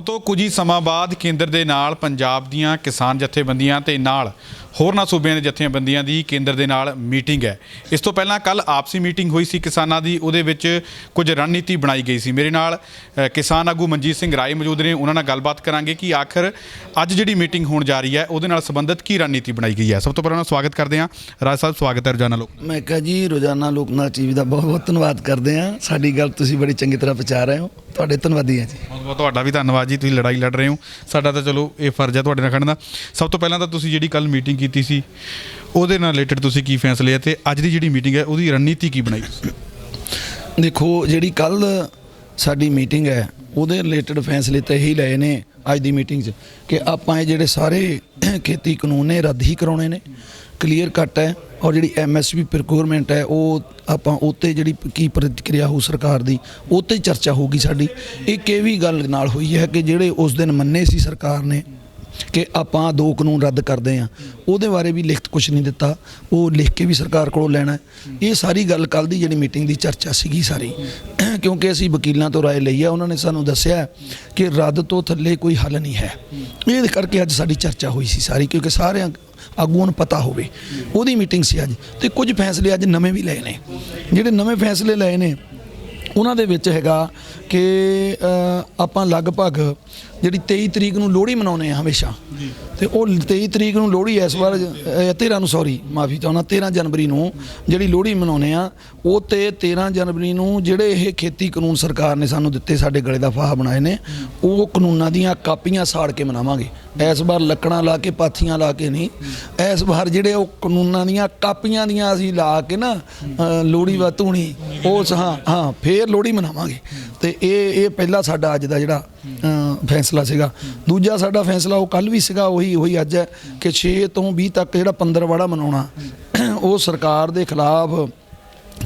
ਤੋਂ ਕੁਝ ਹੀ ਸਮਾਂ ਬਾਅਦ ਕੇਂਦਰ ਦੇ ਨਾਲ ਪੰਜਾਬ ਦੀਆਂ ਕਿਸਾਨ ਜਥੇਬੰਦੀਆਂ ਤੇ ਨਾਲ ਹੋਰਨਾਂ ਸੂਬਿਆਂ ਦੇ ਜਥੇਬੰਦੀਆਂ ਦੀ ਕੇਂਦਰ ਦੇ ਨਾਲ ਮੀਟਿੰਗ ਹੈ। ਇਸ ਤੋਂ ਪਹਿਲਾਂ ਕੱਲ ਆਪਸੀ ਮੀਟਿੰਗ ਹੋਈ ਸੀ ਕਿਸਾਨਾਂ ਦੀ, ਉਹਦੇ ਵਿੱਚ ਕੁਝ ਰਣਨੀਤੀ ਬਣਾਈ ਗਈ ਸੀ। ਮੇਰੇ ਨਾਲ ਕਿਸਾਨ ਆਗੂ ਮਨਜੀਤ ਸਿੰਘ ਰਾਏ ਮੌਜੂਦ ਨੇ, ਉਹਨਾਂ ਨਾਲ ਗੱਲਬਾਤ ਕਰਾਂਗੇ ਕਿ ਆਖਰ ਅੱਜ ਜਿਹੜੀ ਮੀਟਿੰਗ ਹੋਣ ਜਾ ਰਹੀ ਹੈ ਉਹਦੇ ਨਾਲ ਸੰਬੰਧਿਤ ਕੀ ਰਣਨੀਤੀ ਬਣਾਈ ਗਈ ਹੈ। ਸਭ ਤੋਂ ਪਹਿਲਾਂ ਸਵਾਗਤ ਕਰਦੇ ਹਾਂ ਰਾਜ ਸਾਹਿਬ, ਸਵਾਗਤ ਹੈ ਰੋਜ਼ਾਨਾ ਲੋਕ। ਮੈਂ ਕਿਹਾ ਜੀ ਰੋਜ਼ਾਨਾ ਲੋਕਨਾਥ ਟੀਵੀ ਦਾ ਬਹੁਤ ਬਹੁਤ ਧੰਨਵਾਦ ਕਰਦੇ ਹਾਂ, ਸਾਡੀ ਗੱਲ ਤੁਸੀਂ ਬੜੀ ਚੰਗੀ ਤਰ੍ਹਾਂ ਪਹੁੰਚਾ ਰਹੇ ਹੋ, ਤੁਹਾਡੇ ਧੰਨਵਾਦੀ ਹਾਂ ਜੀ। ਬਹੁਤ ਬਹੁਤ ਤੁਹਾਡਾ ਵੀ ਧੰਨਵਾਦ ਜੀ, ਤੁਸੀਂ ਲੜਾਈ ਲੜ ਰਹੇ ਹੋ, ਸਾਡਾ ਤਾਂ ਚਲੋ ਇਹ ਫਰਜ਼ ਹੈ ਤੁਹਾਡੇ ਨਾਲ ਖੜਨ ਦਾ। ਸਭ ਤੋਂ ਪਹਿਲਾਂ ਤਾਂ ਤੁਸੀਂ ਜਿਹੜੀ ਕੱਲ ਮੀਟਿੰਗ ਕੀਤੀ ਸੀ ਉਹਦੇ ਨਾਲ ਰਿਲੇਟਡ ਤੁਸੀਂ ਕੀ ਫੈਸਲੇ ਆ ਤੇ ਅੱਜ ਦੀ ਜਿਹੜੀ ਮੀਟਿੰਗ ਹੈ ਉਹਦੀ ਰਣਨੀਤੀ ਕੀ ਬਣਾਈ ਤੁਸੀਂ? ਦੇਖੋ ਜਿਹੜੀ ਕੱਲ ਸਾਡੀ ਮੀਟਿੰਗ ਹੈ ਉਹਦੇ ਰਿਲੇਟਡ ਫੈਸਲੇ ਤਾਂ ਇਹੀ ਲਏ ਨੇ ਅੱਜ ਦੀ ਮੀਟਿੰਗ 'ਚ ਕਿ ਆਪਾਂ ਇਹ ਜਿਹੜੇ ਸਾਰੇ ਖੇਤੀ ਕਾਨੂੰਨ ਨੇ ਰੱਦ ਹੀ ਕਰਾਉਣੇ ਨੇ, ਕਲੀਅਰ ਕੱਟ ਹੈ। ਔਰ ਜਿਹੜੀ MSP ਪ੍ਰੋਕਿਊਰਮੈਂਟ ਹੈ ਉਹ ਆਪਾਂ ਉੱਤੇ ਜਿਹੜੀ ਕੀ ਪ੍ਰਤੀਕਿਰਿਆ ਹੋ ਸਰਕਾਰ ਦੀ ਉੱਤੇ ਚਰਚਾ ਹੋਊਗੀ ਸਾਡੀ। ਇੱਕ ਇਹ ਵੀ ਗੱਲ ਨਾਲ ਹੋਈ ਹੈ ਕਿ ਜਿਹੜੇ ਉਸ ਦਿਨ ਮੰਨੇ ਸੀ ਸਰਕਾਰ ਨੇ ਕਿ ਆਪਾਂ 2 ਕਾਨੂੰਨ ਰੱਦ ਕਰਦੇ ਹਾਂ, ਉਹਦੇ ਬਾਰੇ ਵੀ ਲਿਖਤ ਕੁਛ ਨਹੀਂ ਦਿੱਤਾ, ਉਹ ਲਿਖ ਕੇ ਵੀ ਸਰਕਾਰ ਕੋਲੋਂ ਲੈਣਾ। ਇਹ ਸਾਰੀ ਗੱਲ ਕੱਲ ਦੀ ਜਿਹੜੀ ਮੀਟਿੰਗ ਦੀ ਚਰਚਾ ਸੀਗੀ ਸਾਰੀ, ਕਿਉਂਕਿ ਅਸੀਂ ਵਕੀਲਾਂ ਤੋਂ ਰਾਏ ਲਈ ਹੈ, ਉਹਨਾਂ ਨੇ ਸਾਨੂੰ ਦੱਸਿਆ ਕਿ ਰੱਦ ਤੋਂ ਥੱਲੇ ਕੋਈ ਹੱਲ ਨਹੀਂ ਹੈ। ਇਹ ਕਰਕੇ ਅੱਜ ਸਾਡੀ ਚਰਚਾ ਹੋਈ ਸੀ ਸਾਰੀ, ਕਿਉਂਕਿ ਸਾਰਿਆਂ ਆਗੂਆਂ ਨੂੰ ਪਤਾ ਹੋਵੇ, ਉਹਦੀ ਮੀਟਿੰਗ ਸੀ ਅੱਜ। ਤੇ ਕੁਝ ਫੈਸਲੇ ਅੱਜ ਨਵੇਂ ਵੀ ਲਏ ਨੇ। ਜਿਹੜੇ ਨਵੇਂ ਫੈਸਲੇ ਲਏ ਨੇ ਉਹਨਾਂ ਦੇ ਵਿੱਚ ਹੈਗਾ ਕਿ ਆਪਾਂ ਲਗਭਗ ਜਿਹੜੀ 23 ਤਰੀਕ ਨੂੰ ਲੋਹੜੀ ਮਨਾਉਂਦੇ ਹਾਂ ਹਮੇਸ਼ਾ, ਤੇ ਉਹ 23 ਤਰੀਕ ਨੂੰ ਲੋਹੜੀ ਇਸ ਵਾਰ 13 ਜਨਵਰੀ ਨੂੰ ਜਿਹੜੀ ਲੋਹੜੀ ਮਨਾਉਂਦੇ ਆ, ਉਹ ਤੇ 13 ਜਨਵਰੀ ਨੂੰ ਜਿਹੜੇ ਇਹ ਖੇਤੀ ਕਾਨੂੰਨ ਸਰਕਾਰ ਨੇ ਸਾਨੂੰ ਦਿੱਤੇ, ਸਾਡੇ ਗਲੇ ਦਾ ਫਾਹਾ ਬਣਾਏ ਨੇ, ਉਹ ਕਾਨੂੰਨਾਂ ਦੀਆਂ ਕਾਪੀਆਂ ਸਾੜ ਕੇ ਮਨਾਵਾਂਗੇ। ਇਸ ਵਾਰ ਲੱਕੜਾਂ ਲਾ ਕੇ ਪਾਥੀਆਂ ਲਾ ਕੇ ਨਹੀਂ, ਇਸ ਵਾਰ ਜਿਹੜੇ ਉਹ ਕਾਨੂੰਨਾਂ ਦੀਆਂ ਕਾਪੀਆਂ ਦੀਆਂ ਅਸੀਂ ਲਾ ਕੇ ਨਾ ਲੋਹੜੀ ਵਾ ਧੂਣੀ ਉਸ ਹਾਂ ਫੇਰ ਲੋਹੜੀ ਮਨਾਵਾਂਗੇ। ਤੇ ਇਹ ਪਹਿਲਾ ਸਾਡਾ ਅੱਜ ਦਾ ਜਿਹੜਾ ਫੈਸਲਾ ਸੀਗਾ। ਦੂਜਾ ਸਾਡਾ ਫੈਸਲਾ ਉਹ ਕੱਲ ਵੀ ਸੀਗਾ, ਉਹੀ ਅੱਜ ਹੈ ਕਿ 6 ਤੋਂ 20 ਤੱਕ ਜਿਹੜਾ ਪੰਦਰਵਾੜਾ ਮਨਾਉਣਾ, ਉਹ ਸਰਕਾਰ ਦੇ ਖਿਲਾਫ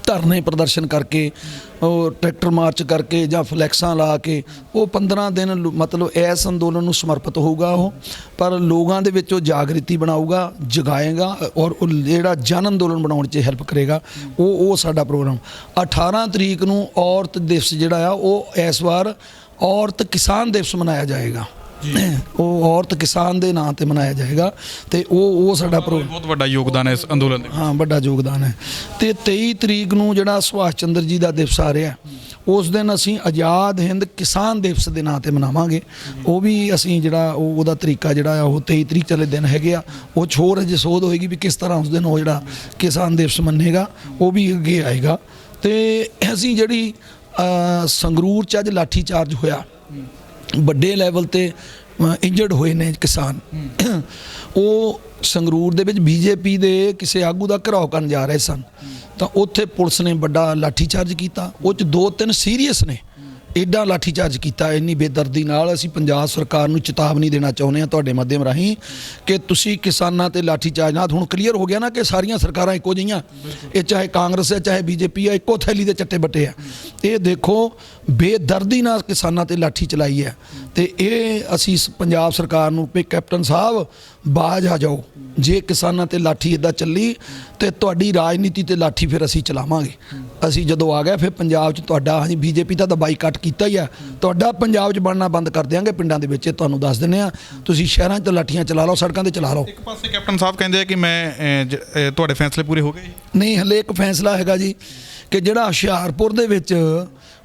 ਧਰਨੇ ਪ੍ਰਦਰਸ਼ਨ ਕਰਕੇ, ਉਹ ਟਰੈਕਟਰ ਮਾਰਚ ਕਰਕੇ ਜਾਂ ਫਲੈਕਸਾਂ ਲਾ ਕੇ ਉਹ 15 ਦਿਨ ਮਤਲਬ ਇਸ ਅੰਦੋਲਨ ਨੂੰ ਸਮਰਪਿਤ ਹੋਊਗਾ ਉਹ, ਪਰ ਲੋਕਾਂ ਦੇ ਵਿੱਚ ਉਹ ਜਾਗ੍ਰਿਤੀ ਬਣਾਊਗਾ, ਜਗਾਏਗਾ ਔਰ ਉਹ ਜਿਹੜਾ ਜਨ ਅੰਦੋਲਨ ਬਣਾਉਣ 'ਚ ਹੈਲਪ ਕਰੇਗਾ। ਉਹ ਸਾਡਾ ਪ੍ਰੋਗਰਾਮ। 18 ਤਰੀਕ ਨੂੰ ਔਰਤ ਦਿਵਸ ਜਿਹੜਾ ਆ ਉਹ ਇਸ ਵਾਰ ਔਰਤ ਕਿਸਾਨ ਦਿਵਸ ਮਨਾਇਆ ਜਾਏਗਾ, ਉਹ ਔਰਤ ਕਿਸਾਨ ਦੇ ਨਾਂ ਤੇ ਮਨਾਇਆ ਜਾਏਗਾ। ਤੇ ਉਹ ਸਾਡਾ ਬਹੁਤ ਵੱਡਾ ਯੋਗਦਾਨ ਹੈ ਇਸ ਅੰਦੋਲਨ ਦੇ। ਹਾਂ, ਵੱਡਾ ਯੋਗਦਾਨ ਹੈ। ਤੇ 23 ਤਰੀਕ ਨੂੰ ਜਿਹੜਾ ਸੁਭਾਸ਼ ਚੰਦਰ ਜੀ ਦਾ ਦਿਵਸ ਆ ਰਿਹਾ, ਉਸ ਦਿਨ ਅਸੀਂ ਆਜ਼ਾਦ ਹਿੰਦ ਕਿਸਾਨ ਦਿਵਸ ਦੇ ਨਾਂ ਤੇ ਮਨਾਵਾਂਗੇ। ਉਹ ਵੀ ਅਸੀਂ ਜਿਹੜਾ ਉਹਦਾ ਤਰੀਕਾ ਜਿਹੜਾ ਆ ਉਹ 23 ਤਰੀਕ ਵਾਲੇ ਦਿਨ ਹੈਗੇ ਆ, ਉਹ ਛੋਰ ਅਜੇ ਸੋਧ ਹੋਏਗੀ ਵੀ ਕਿਸ ਤਰ੍ਹਾਂ ਉਸ ਦਿਨ ਉਹ ਜਿਹੜਾ ਕਿਸਾਨ ਦਿਵਸ ਮੰਨੇਗਾ, ਉਹ ਵੀ ਅੱਗੇ ਆਏਗਾ। ਤੇ ਅਸੀਂ ਜਿਹੜੀ ਸੰਗਰੂਰ 'ਚ ਅੱਜ ਲਾਠੀ ਚਾਰਜ ਹੋਇਆ, ਵੱਡੇ ਲੈਵਲ ਤੇ ਇੰਜਰਡ ਹੋਏ ਨੇ ਕਿਸਾਨ, ਉਹ ਸੰਗਰੂਰ ਦੇ ਵਿੱਚ BJP ਦੇ ਕਿਸੇ ਆਗੂ ਦਾ ਘਿਰਾਓ ਕਰਨ ਜਾ ਰਹੇ ਸਨ, ਤਾਂ ਉੱਥੇ ਪੁਲਿਸ ਨੇ ਵੱਡਾ ਲਾਠੀ ਚਾਰਜ ਕੀਤਾ। ਉਹ 'ਚ 2-3 ਸੀਰੀਅਸ ਨੇ, ਐਡਾ ਲਾਠੀ ਚਾਰਜ ਕੀਤਾ ਇੰਨੀ ਬੇਦਰਦੀ ਨਾਲ। ਅਸੀਂ ਪੰਜਾਬ ਸਰਕਾਰ ਨੂੰ ਚੇਤਾਵਨੀ ਦੇਣਾ ਚਾਹੁੰਦੇ ਹਾਂ ਤੁਹਾਡੇ ਮਾਧਿਅਮ ਰਾਹੀਂ ਕਿ ਤੁਸੀਂ ਕਿਸਾਨਾਂ ਤੇ ਲਾਠੀ ਚਾਰਜ ਨਾਲ, ਹੁਣ ਕਲੀਅਰ ਹੋ ਗਿਆ ਨਾ ਕਿ ਸਾਰੀਆਂ ਸਰਕਾਰਾਂ ਇੱਕੋ ਜਿਹੀਆਂ, ਇਹ ਚਾਹੇ ਕਾਂਗਰਸ ਹੈ ਚਾਹੇ BJP ਹੈ, ਇੱਕੋ ਥੈਲੀ ਦੇ ਚੱਟੇ ਬੱਟੇ ਆ। ਇਹ ਦੇਖੋ ਬੇਦਰਦੀ ਨਾਲ ਕਿਸਾਨਾਂ ਤੇ ਲਾਠੀ ਚਲਾਈ ਹੈ। ਤੇ ਇਹ ਅਸੀਂ ਪੰਜਾਬ ਸਰਕਾਰ ਨੂੰ ਵੀ ਕੈਪਟਨ ਸਾਹਿਬ ਬਾਜ ਆ ਜਾਓ, ਜੇ ਕਿਸਾਨਾਂ ਤੇ ਲਾਠੀ ਇੱਦਾਂ ਚੱਲੀ ਤੇ ਤੁਹਾਡੀ ਰਾਜਨੀਤੀ ਤੇ ਲਾਠੀ ਫਿਰ ਅਸੀਂ ਚਲਾਵਾਂਗੇ। ਅਸੀਂ ਜਦੋਂ ਆ ਗਏ ਫਿਰ ਪੰਜਾਬ 'ਚ ਤੁਹਾਡਾ, ਹਾਂਜੀ BJP ਦਾ ਤਾਂ ਬਾਈਕਾਟ ਕੀਤਾ ਹੀ ਆ, ਤੁਹਾਡਾ ਪੰਜਾਬ 'ਚ ਬਣਨਾ ਬੰਦ ਕਰ ਦਿਆਂਗੇ ਪਿੰਡਾਂ ਦੇ ਵਿੱਚ, ਤੁਹਾਨੂੰ ਦੱਸ ਦਿੰਦੇ ਆ। ਤੁਸੀਂ ਸ਼ਹਿਰਾਂ 'ਚ ਲਾਠੀਆਂ ਚਲਾ ਲਓ, ਸੜਕਾਂ 'ਤੇ ਚਲਾ ਲਓ। ਇੱਕ ਪਾਸੇ ਕੈਪਟਨ ਸਾਹਿਬ ਕਹਿੰਦੇ ਆ ਕਿ ਮੈਂ ਤੁਹਾਡੇ ਫੈਸਲੇ ਪੂਰੇ ਹੋ ਗਏ। ਨਹੀਂ, ਹਲੇ ਇੱਕ ਫੈਸਲਾ ਹੈਗਾ ਜੀ ਕਿ ਜਿਹੜਾ ਹੁਸ਼ਿਆਰਪੁਰ ਦੇ ਵਿੱਚ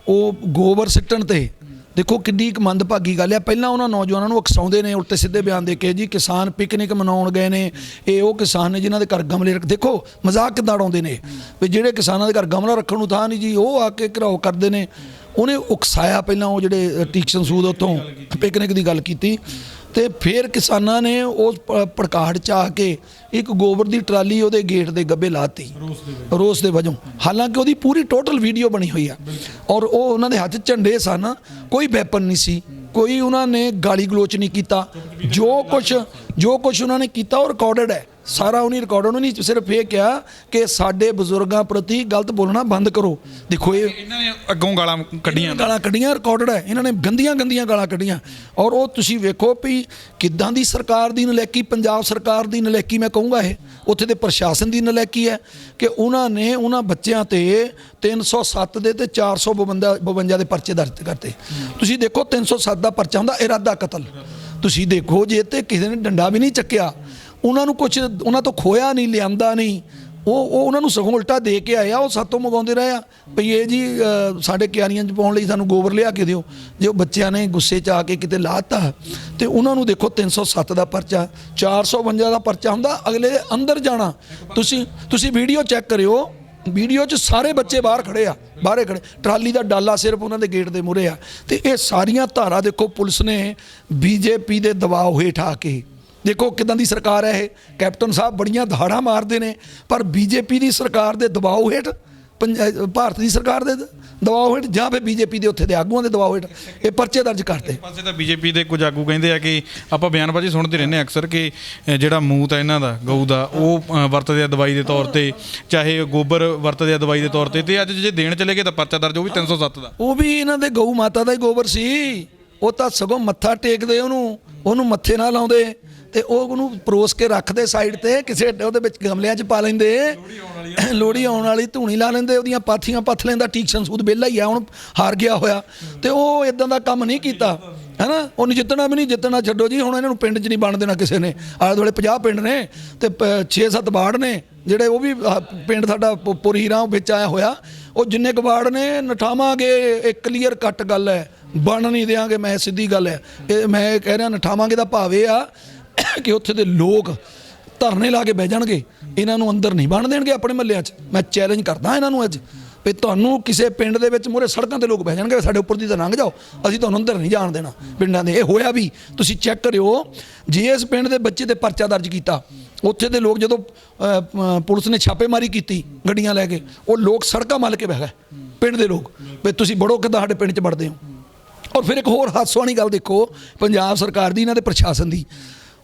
ਉਹ ਗੋਬਰ ਸਿੱਟਣ ਤੇ, ਦੇਖੋ ਕਿੰਨੀ ਇੱਕ ਮੰਦਭਾਗੀ ਗੱਲ ਹੈ। ਪਹਿਲਾਂ ਉਹਨਾਂ ਨੌਜਵਾਨਾਂ ਨੂੰ ਉਕਸਾਉਂਦੇ ਨੇ, ਉਲਟੇ ਸਿੱਧੇ ਬਿਆਨ ਦੇ ਕੇ, ਜੀ ਕਿਸਾਨ ਪਿਕਨਿਕ ਮਨਾਉਣ ਗਏ ਨੇ, ਇਹ ਉਹ ਕਿਸਾਨ ਨੇ ਜਿਨ੍ਹਾਂ ਦੇ ਘਰ ਗਮਲੇ ਦੇਖੋ ਮਜ਼ਾਕ ਕਿੱਦਾਂ ਉਡਾਉਂਦੇ ਨੇ ਵੀ ਜਿਹੜੇ ਕਿਸਾਨਾਂ ਦੇ ਘਰ ਗਮਲਾ ਰੱਖਣ ਨੂੰ ਥਾਂ ਨਹੀਂ ਜੀ, ਉਹ ਆ ਕੇ ਘਿਰਾਓ ਕਰਦੇ ਨੇ। ਉਹਨੇ ਉਕਸਾਇਆ ਪਹਿਲਾਂ, ਉਹ ਜਿਹੜੇ ਟੀਕਸ਼ਨ ਸੂਦ ਉੱਥੋਂ ਪਿਕਨਿਕ ਦੀ ਗੱਲ ਕੀਤੀ, ਤੇ ਫਿਰ ਕਿਸਾਨਾਂ ਨੇ ਉਸ ਭੜਕਾਹਟ 'ਚ ਆ ਕੇ ਇੱਕ ਗੋਬਰ ਦੀ ਟਰਾਲੀ ਉਹਦੇ ਗੇਟ ਦੇ ਗੱਬੇ ਲਾਤੀ ਰੋਸ ਦੇ ਵਜੋਂ। ਹਾਲਾਂਕਿ ਉਹਦੀ ਪੂਰੀ ਟੋਟਲ ਵੀਡੀਓ ਬਣੀ ਹੋਈ ਆ, ਔਰ ਉਹ ਉਹਨਾਂ ਦੇ ਹੱਥ ਝੰਡੇ ਸਨ, ਕੋਈ ਵੈਪਨ ਨਹੀਂ ਸੀ, ਕੋਈ ਉਹਨਾਂ ਨੇ ਗਾਲੀ ਗਲੋਚ ਨਹੀਂ ਕੀਤਾ। ਜੋ ਕੁਛ ਉਹਨਾਂ ਨੇ ਕੀਤਾ ਉਹ ਰਿਕਾਰਡਡ ਹੈ, ਸਾਰਾ ਉਹਨੇ ਰਿਕਾਰਡ ਉਹਨੇ ਨਹੀਂ ਸਿਰਫ ਇਹ ਕਿਹਾ ਕਿ ਸਾਡੇ ਬਜ਼ੁਰਗਾਂ ਪ੍ਰਤੀ ਗਲਤ ਬੋਲਣਾ ਬੰਦ ਕਰੋ। ਦੇਖੋ ਇਹ ਇਹਨਾਂ ਨੇ ਅੱਗੋਂ ਗਾਲਾਂ ਕੱਢੀਆਂ ਗਾਲਾਂ ਕੱਢੀਆਂ, ਰਿਕਾਰਡਡ ਹੈ, ਇਹਨਾਂ ਨੇ ਗੰਦੀਆਂ ਗਾਲਾਂ ਕੱਢੀਆਂ। ਔਰ ਉਹ ਤੁਸੀਂ ਵੇਖੋ ਵੀ ਕਿੱਦਾਂ ਦੀ ਸਰਕਾਰ ਦੀ ਨਲਾਇਕੀ, ਪੰਜਾਬ ਸਰਕਾਰ ਦੀ ਨਲਾਇਕੀ ਮੈਂ ਕਹੂੰਗਾ, ਇਹ ਉੱਥੇ ਦੇ ਪ੍ਰਸ਼ਾਸਨ ਦੀ ਨਲਾਇਕੀ ਹੈ ਕਿ ਉਹਨਾਂ ਨੇ ਉਹਨਾਂ ਬੱਚਿਆਂ ਤੇ 307 ਦੇ ਤੇ 452 ਦੇ ਪਰਚੇ ਦਰਜ ਕਰਤੇ। ਤੁਸੀਂ ਦੇਖੋ 307 ਦਾ ਪਰਚਾ ਹੁੰਦਾ ਇਰਾਦਾ ਕਤਲ। ਤੁਸੀਂ ਦੇਖੋ ਜੇ ਤੇ ਕਿਸੇ ਨੇ ਡੰਡਾ ਵੀ ਨਹੀਂ ਚੱਕਿਆ, ਉਹਨਾਂ ਨੂੰ ਕੁਝ ਉਹਨਾਂ ਤੋਂ ਖੋਇਆ ਨਹੀਂ, ਲਿਆਂਦਾ ਨਹੀਂ, ਉਹ ਉਹਨਾਂ ਨੂੰ ਸਗੋਂ ਉਲਟਾ ਦੇ ਕੇ ਆਏ ਆ। ਉਹ ਸਾਤੋਂ ਮੰਗਾਉਂਦੇ ਰਹੇ ਆ ਭਈ ਇਹ ਜੀ ਸਾਡੇ ਕਿਆਰੀਆਂ 'ਚ ਪਾਉਣ ਲਈ ਸਾਨੂੰ ਗੋਬਰ ਲਿਆ ਕੇ ਦਿਓ। ਜੇ ਉਹ ਬੱਚਿਆਂ ਨੇ ਗੁੱਸੇ 'ਚ ਆ ਕੇ ਕਿਤੇ ਲਾਤਾ ਤੇ ਉਹਨਾਂ ਨੂੰ ਦੇਖੋ 307 ਦਾ ਪਰਚਾ, 452 ਦਾ ਪਰਚਾ ਹੁੰਦਾ। ਅਗਲੇ ਦੇ ਅੰਦਰ ਜਾਣਾ, ਤੁਸੀਂ ਵੀਡੀਓ ਚੈੱਕ ਕਰਿਓ, ਵੀਡੀਓ 'ਚ ਸਾਰੇ ਬੱਚੇ ਬਾਹਰ ਖੜੇ ਆ, ਬਾਹਰੇ ਖੜੇ, ਟਰਾਲੀ ਦਾ ਡਾਲਾ ਸਿਰਫ ਉਹਨਾਂ ਦੇ ਗੇਟ ਦੇ ਮੂਹਰੇ ਆ। ਤੇ ਇਹ ਸਾਰੀਆਂ ਧਾਰਾ ਦੇਖੋ ਪੁਲਿਸ ਨੇ ਬੀਜੇਪੀ ਦੇ ਦਬਾਅ ਹੇਠ ਆ ਕੇ, ਦੇਖੋ ਕਿਦਾਂ ਦੀ ਸਰਕਾਰ ਹੈ ਇਹ। ਕੈਪਟਨ ਸਾਹਿਬ ਬੜੀਆਂ ਦਹਾੜਾਂ ਮਾਰਦੇ ਨੇ, ਪਰ ਬੀਜੇਪੀ ਦੀ ਸਰਕਾਰ ਦੇ ਦਬਾਅ ਹੇਠ, ਭਾਰਤ ਦੀ ਸਰਕਾਰ ਦੇ ਦਬਾਅ ਹੇਠ ਜਾਂ ਫਿਰ ਬੀਜੇਪੀ ਦੇ ਉੱਥੇ ਦੇ ਆਗੂਆਂ ਦੇ ਦਬਾਅ ਹੇਠ ਇਹ ਪਰਚੇ ਦਰਜ ਕਰਤੇ। ਪਾਸੇ ਤਾਂ ਬੀਜੇਪੀ ਦੇ ਕੁਝ ਆਗੂ ਕਹਿੰਦੇ ਆ ਕਿ ਆਪਾਂ ਬਿਆਨਬਾਜ਼ੀ ਸੁਣਦੇ ਰਹਿੰਦੇ ਅਕਸਰ ਕਿ ਜਿਹੜਾ ਮੂਤ ਹੈ ਇਹਨਾਂ ਦਾ ਗਊ ਦਾ ਉਹ ਵਰਤਦੇ ਆ ਦਵਾਈ ਦੇ ਤੌਰ ਤੇ, ਚਾਹੇ ਗੋਬਰ ਵਰਤਦੇ ਆ ਦਵਾਈ ਦੇ ਤੌਰ ਤੇ ਅੱਜ ਜੇ ਦੇਣ ਚਲੇ ਗਏ ਤਾਂ ਪਰਚਾ ਦਰਜ, ਉਹ ਵੀ 307 ਦਾ। ਉਹ ਵੀ ਇਹਨਾਂ ਦੇ ਗਊ ਮਾਤਾ ਦਾ ਹੀ ਗੋਬਰ ਸੀ। ਉਹ ਤਾਂ ਸਗੋਂ ਮੱਥਾ ਟੇਕਦੇ, ਉਹਨੂੰ ਮੱਥੇ ਨਾਲ ਲਾਉਂਦੇ ਤੇ ਉਹਨੂੰ ਪਰੋਸ ਕੇ ਰੱਖਦੇ ਸਾਈਡ ਤੇ, ਕਿਸੇ ਉਹਦੇ ਵਿੱਚ ਗਮਲਿਆਂ 'ਚ ਪਾ ਲੈਂਦੇ, ਲੋਹੜੀ ਆਉਣ ਵਾਲੀ ਧੂਣੀ ਲਾ ਲੈਂਦੇ, ਉਹਦੀਆਂ ਪਾਥੀਆਂ ਪੱਥ ਲੈਂਦਾ। ਟੀਕਸ਼ਨ ਸੂਦ ਵਿਹਲਾ ਹੀ ਆ, ਹੁਣ ਹਾਰ ਗਿਆ ਹੋਇਆ। ਤੇ ਉਹ ਇਦਾਂ ਦਾ ਕੰਮ ਨਹੀਂ ਕੀਤਾ, ਹੈ ਨਾ। ਉਹਨੂੰ ਜਿੱਤਣਾ ਵੀ ਨਹੀਂ, ਜਿੱਤਣਾ ਛੱਡੋ ਜੀ, ਹੁਣ ਇਹਨਾਂ ਨੂੰ ਪਿੰਡ 'ਚ ਨਹੀਂ ਬਣ ਦੇਣਾ ਕਿਸੇ ਨੇ। ਆਲੇ ਦੁਆਲੇ 50 ਪਿੰਡ ਨੇ ਤੇ 6-7 ਵਾਰਡ ਨੇ ਜਿਹੜੇ, ਉਹ ਵੀ ਪਿੰਡ ਸਾਡਾ ਪੁਰੀਰਾਂ ਵਿੱਚ ਆਇਆ ਹੋਇਆ। ਉਹ ਜਿੰਨੇ ਕੁ ਵਾਰਡ ਨੇ ਨਠਾਵਾਂਗੇ, ਇਹ ਕਲੀਅਰ ਕੱਟ ਗੱਲ ਹੈ, ਬਣ ਨਹੀਂ ਦਿਆਂਗੇ। ਮੈਂ ਸਿੱਧੀ ਗੱਲ ਹੈ, ਇਹ ਮੈਂ ਕਹਿ ਰਿਹਾ ਨਠਾਵਾਂਗੇ ਦਾ ਭਾਵ ਇਹ ਆ ਕਿ ਉੱਥੇ ਦੇ ਲੋਕ ਧਰਨੇ ਲਾ ਕੇ ਬਹਿ ਜਾਣਗੇ, ਇਹਨਾਂ ਨੂੰ ਅੰਦਰ ਨਹੀਂ ਬਣ ਦੇਣਗੇ ਆਪਣੇ ਮਹੱਲਿਆਂ 'ਚ। ਮੈਂ ਚੈਲੰਜ ਕਰਦਾ ਇਹਨਾਂ ਨੂੰ ਅੱਜ ਵੀ ਤੁਹਾਨੂੰ ਕਿਸੇ ਪਿੰਡ ਦੇ ਵਿੱਚ ਮੂਹਰੇ ਸੜਕਾਂ ਤੇ ਲੋਕ ਬਹਿ ਜਾਣਗੇ, ਸਾਡੇ ਉੱਪਰ ਦੀ ਤਾਂ ਲੰਘ ਜਾਓ, ਅਸੀਂ ਤੁਹਾਨੂੰ ਅੰਦਰ ਨਹੀਂ ਜਾਣ ਦੇਣਾ ਪਿੰਡਾਂ ਦੇ। ਇਹ ਹੋਇਆ ਵੀ, ਤੁਸੀਂ ਚੈੱਕ ਕਰਿਓ। ਜੇ ਇਸ ਪਿੰਡ ਦੇ ਬੱਚੇ ਤੇ ਪਰਚਾ ਦਰਜ ਕੀਤਾ, ਉੱਥੇ ਦੇ ਲੋਕ ਜਦੋਂ ਪੁਲਿਸ ਨੇ ਛਾਪੇਮਾਰੀ ਕੀਤੀ ਗੱਡੀਆਂ ਲੈ ਕੇ, ਉਹ ਲੋਕ ਸੜਕਾਂ ਮੱਲ ਕੇ ਬਹਿ ਗਏ ਪਿੰਡ ਦੇ ਲੋਕ ਵੀ ਤੁਸੀਂ ਬੜੋ ਕਿੱਦਾਂ ਸਾਡੇ ਪਿੰਡ 'ਚ ਵੜਦੇ ਹੋ। ਔਰ ਫਿਰ ਇੱਕ ਹੋਰ ਹਾਦਸੇ ਵਾਲੀ ਗੱਲ ਦੇਖੋ ਪੰਜਾਬ ਸਰਕਾਰ ਦੀ, ਇਹਨਾਂ ਦੇ ਪ੍ਰਸ਼ਾਸਨ ਦੀ।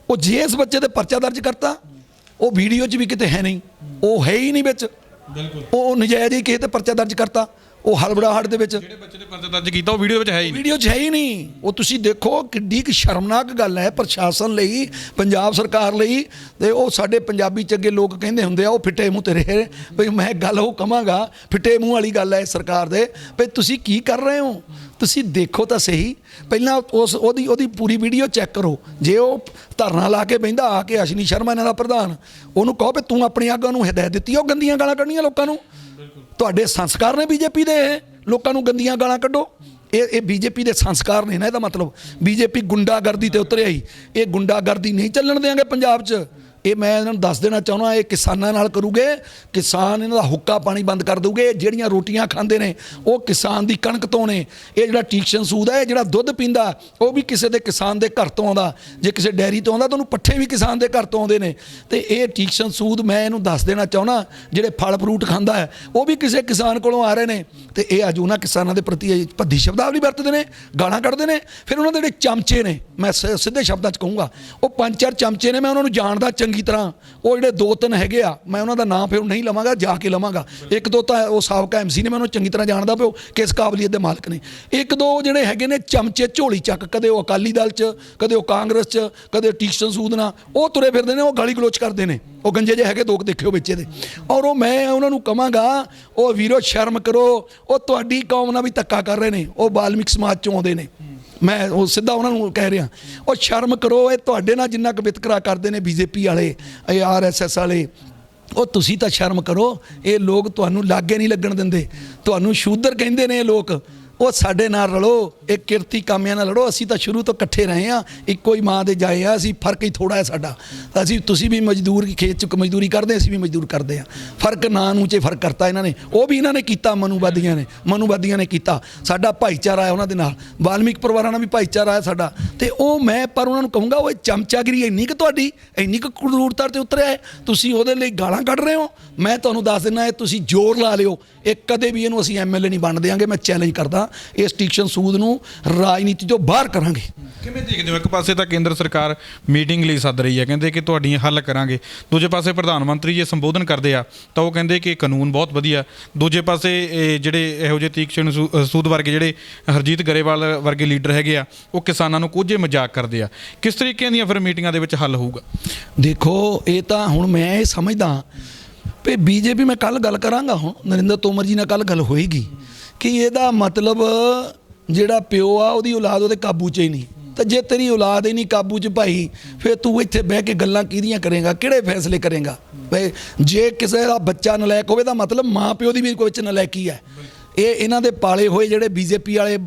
ਉਹ ਜੇ ਇਸ ਬੱਚੇ ਤੇ ਪਰਚਾ ਦਰਜ ਕਰਤਾ, ਉਹ ਵੀਡੀਓ 'ਚ ਵੀ ਕਿਤੇ ਹੈ ਨਹੀਂ, ਉਹ ਹੈ ਹੀ ਨਹੀਂ ਵਿੱਚ, ਉਹ ਨਜਾਇਜ਼ ਹੀ ਕਿਸੇ ਤੇ ਪਰਚਾ ਦਰਜ ਕਰਤਾ। ਉਹ ਹਲਬੜਾਹਟ ਦੇ ਵਿੱਚ ਜਿਹੜੇ ਬੱਚੇ ਨੇ ਪਰਚਾ ਦਰਜ ਕੀਤਾ ਉਹ ਵੀਡੀਓ ਵਿੱਚ ਹੈ ਹੀ ਨਹੀਂ, ਵੀਡੀਓ 'ਚ ਹੈ ਹੀ ਨਹੀਂ। ਉਹ ਤੁਸੀਂ ਦੇਖੋ ਕਿੱਡੀ ਕੁ ਸ਼ਰਮਨਾਕ ਗੱਲ ਹੈ ਪ੍ਰਸ਼ਾਸਨ ਲਈ, ਪੰਜਾਬ ਸਰਕਾਰ ਲਈ। ਤੇ ਉਹ ਸਾਡੇ ਪੰਜਾਬੀ 'ਚ ਅੱਗੇ ਲੋਕ ਕਹਿੰਦੇ ਹੁੰਦੇ ਆ, ਉਹ ਫਿੱਟੇ ਮੂੰਹ ਤੇ ਰਹੇ ਬਈ। ਮੈਂ ਗੱਲ ਉਹ ਕਵਾਂਗਾ, ਫਿੱਟੇ ਮੂੰਹ ਵਾਲੀ ਗੱਲ ਹੈ ਸਰਕਾਰ ਦੇ ਬਈ। ਤੁਸੀਂ ਕੀ ਕਰ ਰਹੇ ਹੋ? ਤੁਸੀਂ ਦੇਖੋ ਤਾਂ ਸਹੀ ਪਹਿਲਾਂ, ਉਹਦੀ ਪੂਰੀ ਵੀਡੀਓ ਚੈੱਕ ਕਰੋ। ਜੇ ਉਹ ਧਰਨਾ ਲਾ ਕੇ ਬਹਿੰਦਾ ਆ ਕੇ, ਅਸ਼ਨੀ ਸ਼ਰਮਾ ਇਹਨਾਂ ਦਾ ਪ੍ਰਧਾਨ, ਉਹਨੂੰ ਕਹੋ ਵੀ ਤੂੰ ਆਪਣੀ ਆਗੂਆਂ ਨੂੰ ਹਦਾਇਤ ਦਿੱਤੀ, ਉਹ ਗੰਦੀਆਂ ਗਾਲਾਂ ਕੱਢਣੀਆਂ ਲੋਕਾਂ ਨੂੰ। ਤੁਹਾਡੇ ਸੰਸਕਾਰ ਨੇ ਬੀਜੇਪੀ ਦੇ, ਲੋਕਾਂ ਨੂੰ ਗੰਦੀਆਂ ਗਾਲਾਂ ਕੱਢੋ। ਇਹ ਬੀਜੇਪੀ ਦੇ ਸੰਸਕਾਰ ਨੇ ਨਾ, ਇਹਦਾ ਮਤਲਬ ਬੀਜੇਪੀ ਗੁੰਡਾਗਰਦੀ ਤੇ ਉਤਰਿਆ ਹੀ। ਇਹ ਗੁੰਡਾਗਰਦੀ ਨਹੀਂ ਚੱਲਣ ਦੇਵਾਂਗੇ ਪੰਜਾਬ 'ਚ। ਇਹ ਮੈਂ ਇਹਨਾਂ ਨੂੰ ਦੱਸ ਦੇਣਾ ਚਾਹੁੰਦਾ, ਇਹ ਕਿਸਾਨਾਂ ਨਾਲ ਕਰੂਗੇ। ਕਿਸਾਨ ਇਹਨਾਂ ਦਾ ਹੁੱਕਾ ਪਾਣੀ ਬੰਦ ਕਰ ਦਊਗੇ। ਜਿਹੜੀਆਂ ਰੋਟੀਆਂ ਖਾਂਦੇ ਨੇ ਉਹ ਕਿਸਾਨ ਦੀ ਕਣਕ ਤੋਂ ਨੇ। ਇਹ ਜਿਹੜਾ ਟੀਕਸ਼ਨ ਸੂਦ ਹੈ, ਇਹ ਜਿਹੜਾ ਦੁੱਧ ਪੀਂਦਾ ਉਹ ਵੀ ਕਿਸੇ ਦੇ ਕਿਸਾਨ ਦੇ ਘਰ ਤੋਂ ਆਉਂਦਾ। ਜੇ ਕਿਸੇ ਡੈਰੀ ਤੋਂ ਆਉਂਦਾ ਤਾਂ ਉਹਨੂੰ ਪੱਠੇ ਵੀ ਕਿਸਾਨ ਦੇ ਘਰ ਤੋਂ ਆਉਂਦੇ ਨੇ। ਤੇ ਇਹ ਟੀਕਸ਼ਨ ਸੂਦ ਮੈਂ ਇਹਨੂੰ ਦੱਸ ਦੇਣਾ ਚਾਹੁੰਦਾ, ਜਿਹੜੇ ਫਲ ਫਰੂਟ ਖਾਂਦਾ ਹੈ ਉਹ ਵੀ ਕਿਸੇ ਕਿਸਾਨ ਕੋਲੋਂ ਆ ਰਹੇ ਨੇ। ਤੇ ਇਹ ਅੱਜ ਉਹਨਾਂ ਕਿਸਾਨਾਂ ਦੇ ਪ੍ਰਤੀ ਭੱਦੀ ਸ਼ਬਦਾਵਲੀ ਵਰਤਦੇ ਨੇ, ਗਾਲਾਂ ਕੱਢਦੇ ਨੇ। ਫਿਰ ਉਹਨਾਂ ਦੇ ਜਿਹੜੇ ਚਮਚੇ ਨੇ, ਮੈਂ ਸਿੱਧੇ ਸ਼ਬਦਾਂ 'ਚ ਕਹੂੰਗਾ, ਉਹ 5-4 ਚਮਚੇ ਨੇ। ਮੈਂ ਉਹਨਾਂ ਨੂੰ ਜਾਣਦਾ ਚੰਗੀ ਤਰ੍ਹਾਂ। ਉਹ ਜਿਹੜੇ 2-3 ਹੈਗੇ ਆ, ਮੈਂ ਉਹਨਾਂ ਦਾ ਨਾਮ ਫਿਰ ਨਹੀਂ ਲਵਾਂਗਾ, ਜਾ ਕੇ ਲਵਾਂਗਾ। ਇੱਕ ਦੋ ਤਾਂ ਉਹ ਸਾਬਕਾ MC ਨੇ, ਮੈਂ ਉਹਨੂੰ ਚੰਗੀ ਤਰ੍ਹਾਂ ਜਾਣਦਾ ਪਿਓ ਕਿਸ ਕਾਬਲੀਅਤ ਦੇ ਮਾਲਕ ਨੇ। ਇੱਕ ਦੋ ਜਿਹੜੇ ਹੈਗੇ ਨੇ ਚਮਚੇ ਝੋਲੀ ਚੱਕ, ਕਦੇ ਉਹ ਅਕਾਲੀ ਦਲ 'ਚ, ਕਦੇ ਉਹ ਕਾਂਗਰਸ 'ਚ, ਕਦੇ ਟੀਕਸ਼ਨ ਸੂਦ ਨਾਲ ਉਹ ਤੁਰੇ ਫਿਰਦੇ ਨੇ। ਉਹ ਗਾਲੀ ਗਲੋਚ ਕਰਦੇ ਨੇ, ਉਹ ਗੰਜੇ ਜਿਹੇ ਹੈਗੇ, ਦੋ ਦੇਖਿਓ ਵਿੱਚੇ ਦੇ। ਔਰ ਉਹ ਮੈਂ ਉਹਨਾਂ ਨੂੰ ਕਹਾਂਗਾ, ਉਹ ਵੀਰੋ ਸ਼ਰਮ ਕਰੋ। ਉਹ ਤੁਹਾਡੀ ਕੌਮ ਨਾਲ ਵੀ ਧੱਕਾ ਕਰ ਰਹੇ ਨੇ, ਉਹ ਬਾਲਮਿਕ ਸਮਾਜ 'ਚੋਂ ਆਉਂਦੇ ਨੇ। ਮੈਂ ਉਹ ਸਿੱਧਾ ਉਹਨਾਂ ਨੂੰ ਕਹਿ ਰਿਹਾ, ਉਹ ਸ਼ਰਮ ਕਰੋ। ਇਹ ਤੁਹਾਡੇ ਨਾਲ ਜਿੰਨਾ ਕੁ ਵਿਤਕਰਾ ਕਰਦੇ ਨੇ ਬੀਜੇਪੀ ਵਾਲੇ, ਇਹ RSS ਵਾਲੇ, ਉਹ ਤੁਸੀਂ ਤਾਂ ਸ਼ਰਮ ਕਰੋ। ਇਹ ਲੋਕ ਤੁਹਾਨੂੰ ਲਾਗੇ ਨਹੀਂ ਲੱਗਣ ਦਿੰਦੇ, ਤੁਹਾਨੂੰ ਸ਼ੂਦਰ ਕਹਿੰਦੇ ਨੇ ਇਹ ਲੋਕ। ਉਹ ਸਾਡੇ ਨਾਲ ਰਲੋ, ਇਹ ਕਿਰਤੀ ਕਾਮਿਆਂ ਨਾਲ ਲੜੋ। ਅਸੀਂ ਤਾਂ ਸ਼ੁਰੂ ਤੋਂ ਇਕੱਠੇ ਰਹੇ ਹਾਂ, ਇੱਕੋ ਹੀ ਮਾਂ ਦੇ ਜਾਏ ਆ ਅਸੀਂ। ਫਰਕ ਹੀ ਥੋੜਾ ਹੈ ਸਾਡਾ। ਤੁਸੀਂ ਵੀ ਮਜ਼ਦੂਰ ਖੇਤ 'ਚ ਮਜ਼ਦੂਰੀ ਕਰਦੇ, ਅਸੀਂ ਵੀ ਮਜ਼ਦੂਰ ਕਰਦੇ ਹਾਂ। ਫਰਕ ਨਾਂ ਨੂੰ 'ਚ ਫਰਕ ਕਰਤਾ ਇਹਨਾਂ ਨੇ। ਉਹ ਵੀ ਇਹਨਾਂ ਨੇ ਕੀਤਾ, ਮਨੂਵਾਦੀਆਂ ਨੇ ਕੀਤਾ। ਸਾਡਾ ਭਾਈਚਾਰਾ ਹੈ ਉਹਨਾਂ ਦੇ ਨਾਲ, ਵਾਲਮੀਕ ਪਰਿਵਾਰਾਂ ਨਾਲ ਵੀ ਭਾਈਚਾਰਾ ਹੈ ਸਾਡਾ। ਤੇ ਉਹ ਮੈਂ ਪਰ ਉਹਨਾਂ ਨੂੰ ਕਹੂੰਗਾ, ਉਹ ਚਮਚਾਗਿਰੀ ਇੰਨੀ ਕੁ ਤੁਹਾਡੀ, ਇੰਨੀ ਕੁ ਕਰੂਰਤਾ 'ਤੇ ਉਤਰਿਆ ਹੈ, ਤੁਸੀਂ ਉਹਦੇ ਲਈ ਗਾਲਾਂ ਕੱਢ ਰਹੇ ਹੋ। ਮੈਂ ਤੁਹਾਨੂੰ ਦੱਸ ਦਿੰਦਾ, ਇਹ ਤੁਸੀਂ ਜ਼ੋਰ ਲਾ ਲਿਓ, ਇਹ ਕਦੇ ਵੀ ਇਹਨੂੰ ਅਸੀਂ MLA ਨਹੀਂ ਬਣ ਦਿਆਂਗੇ। ਮੈਂ ਚੈਲੰਜ ਕਰਦਾ। ਇਸ ਟੀਕਸ਼ਨ ਸੂਦ ਨੂੰ ਰਾਜਨੀਤੀ ਤੋਂ ਬਾਹਰ ਕਰਾਂਗੇ। ਕਿਵੇਂ ਦੇਖਦੇ ਹੋ? ਇੱਕ ਪਾਸੇ ਤਾਂ ਕੇਂਦਰ ਸਰਕਾਰ ਮੀਟਿੰਗ ਲਈ ਸੱਦ ਰਹੀ ਹੈ, ਕਹਿੰਦੇ ਕਿ ਤੁਹਾਡੀਆਂ ਹੱਲ ਕਰਾਂਗੇ। ਦੂਜੇ ਪਾਸੇ ਪ੍ਰਧਾਨ ਮੰਤਰੀ ਜੇ ਸੰਬੋਧਨ ਕਰਦੇ ਆ ਤਾਂ ਉਹ ਕਹਿੰਦੇ ਕਿ ਕਾਨੂੰਨ ਬਹੁਤ ਵਧੀਆ। ਦੂਜੇ ਪਾਸੇ ਜਿਹੜੇ ਇਹੋ ਜਿਹੇ ਤੀਕਸ਼ਣ ਸੂਦ ਵਰਗੇ ਜਿਹੜੇ ਹਰਜੀਤ ਗਰੇਵਾਲ ਵਰਗੇ ਲੀਡਰ ਹੈਗੇ ਆ, ਉਹ ਕਿਸਾਨਾਂ ਨੂੰ ਕੋਝੇ ਮਜ਼ਾਕ ਕਰਦੇ ਆ। ਕਿਸ ਤਰੀਕੇ ਦੀਆਂ ਫਿਰ ਮੀਟਿੰਗਾਂ ਦੇ ਵਿੱਚ ਹੱਲ ਹੋਊਗਾ? ਦੇਖੋ, ਇਹ ਤਾਂ ਹੁਣ ਮੈਂ ਇਹ ਸਮਝਦਾ ਵੀ ਬੀਜੇਪੀ, ਮੈਂ ਕੱਲ ਗੱਲ ਕਰਾਂਗਾ, ਹੁਣ ਨਰਿੰਦਰ ਤੋਮਰ ਜੀ ਨਾਲ ਕੱਲ ਗੱਲ ਹੋਏਗੀ ਕਿ ਇਹਦਾ ਮਤਲਬ ਜਿਹੜਾ ਪਿਓ ਆ ਉਹਦੀ ਔਲਾਦ ਉਹਦੇ ਕਾਬੂ 'ਚ ਹੀ ਨਹੀਂ। ਤਾਂ ਜੇ ਤੇਰੀ ਔਲਾਦ ਹੀ ਨਹੀਂ ਕਾਬੂ 'ਚ ਭਾਈ, ਫਿਰ ਤੂੰ ਇੱਥੇ ਬਹਿ ਕੇ ਗੱਲਾਂ ਕਿਹਦੀਆਂ ਕਰੇਗਾ, ਕਿਹੜੇ ਫੈਸਲੇ ਕਰੇਗਾ? ਬਈ ਜੇ ਕਿਸੇ ਦਾ ਬੱਚਾ ਨਲਾਇਕ ਹੋਵੇ ਤਾਂ ਮਤਲਬ ਮਾਂ ਪਿਓ ਦੀ ਵੀ ਕੋਈ 'ਚ ਨਲਾਇਕੀ ਹੈ। ਇਹ ਇਹਨਾਂ ਦੇ ਪਾਲੇ ਹੋਏ ਜਿਹੜੇ ਬੀਜੇਪੀ ਵਾਲੇ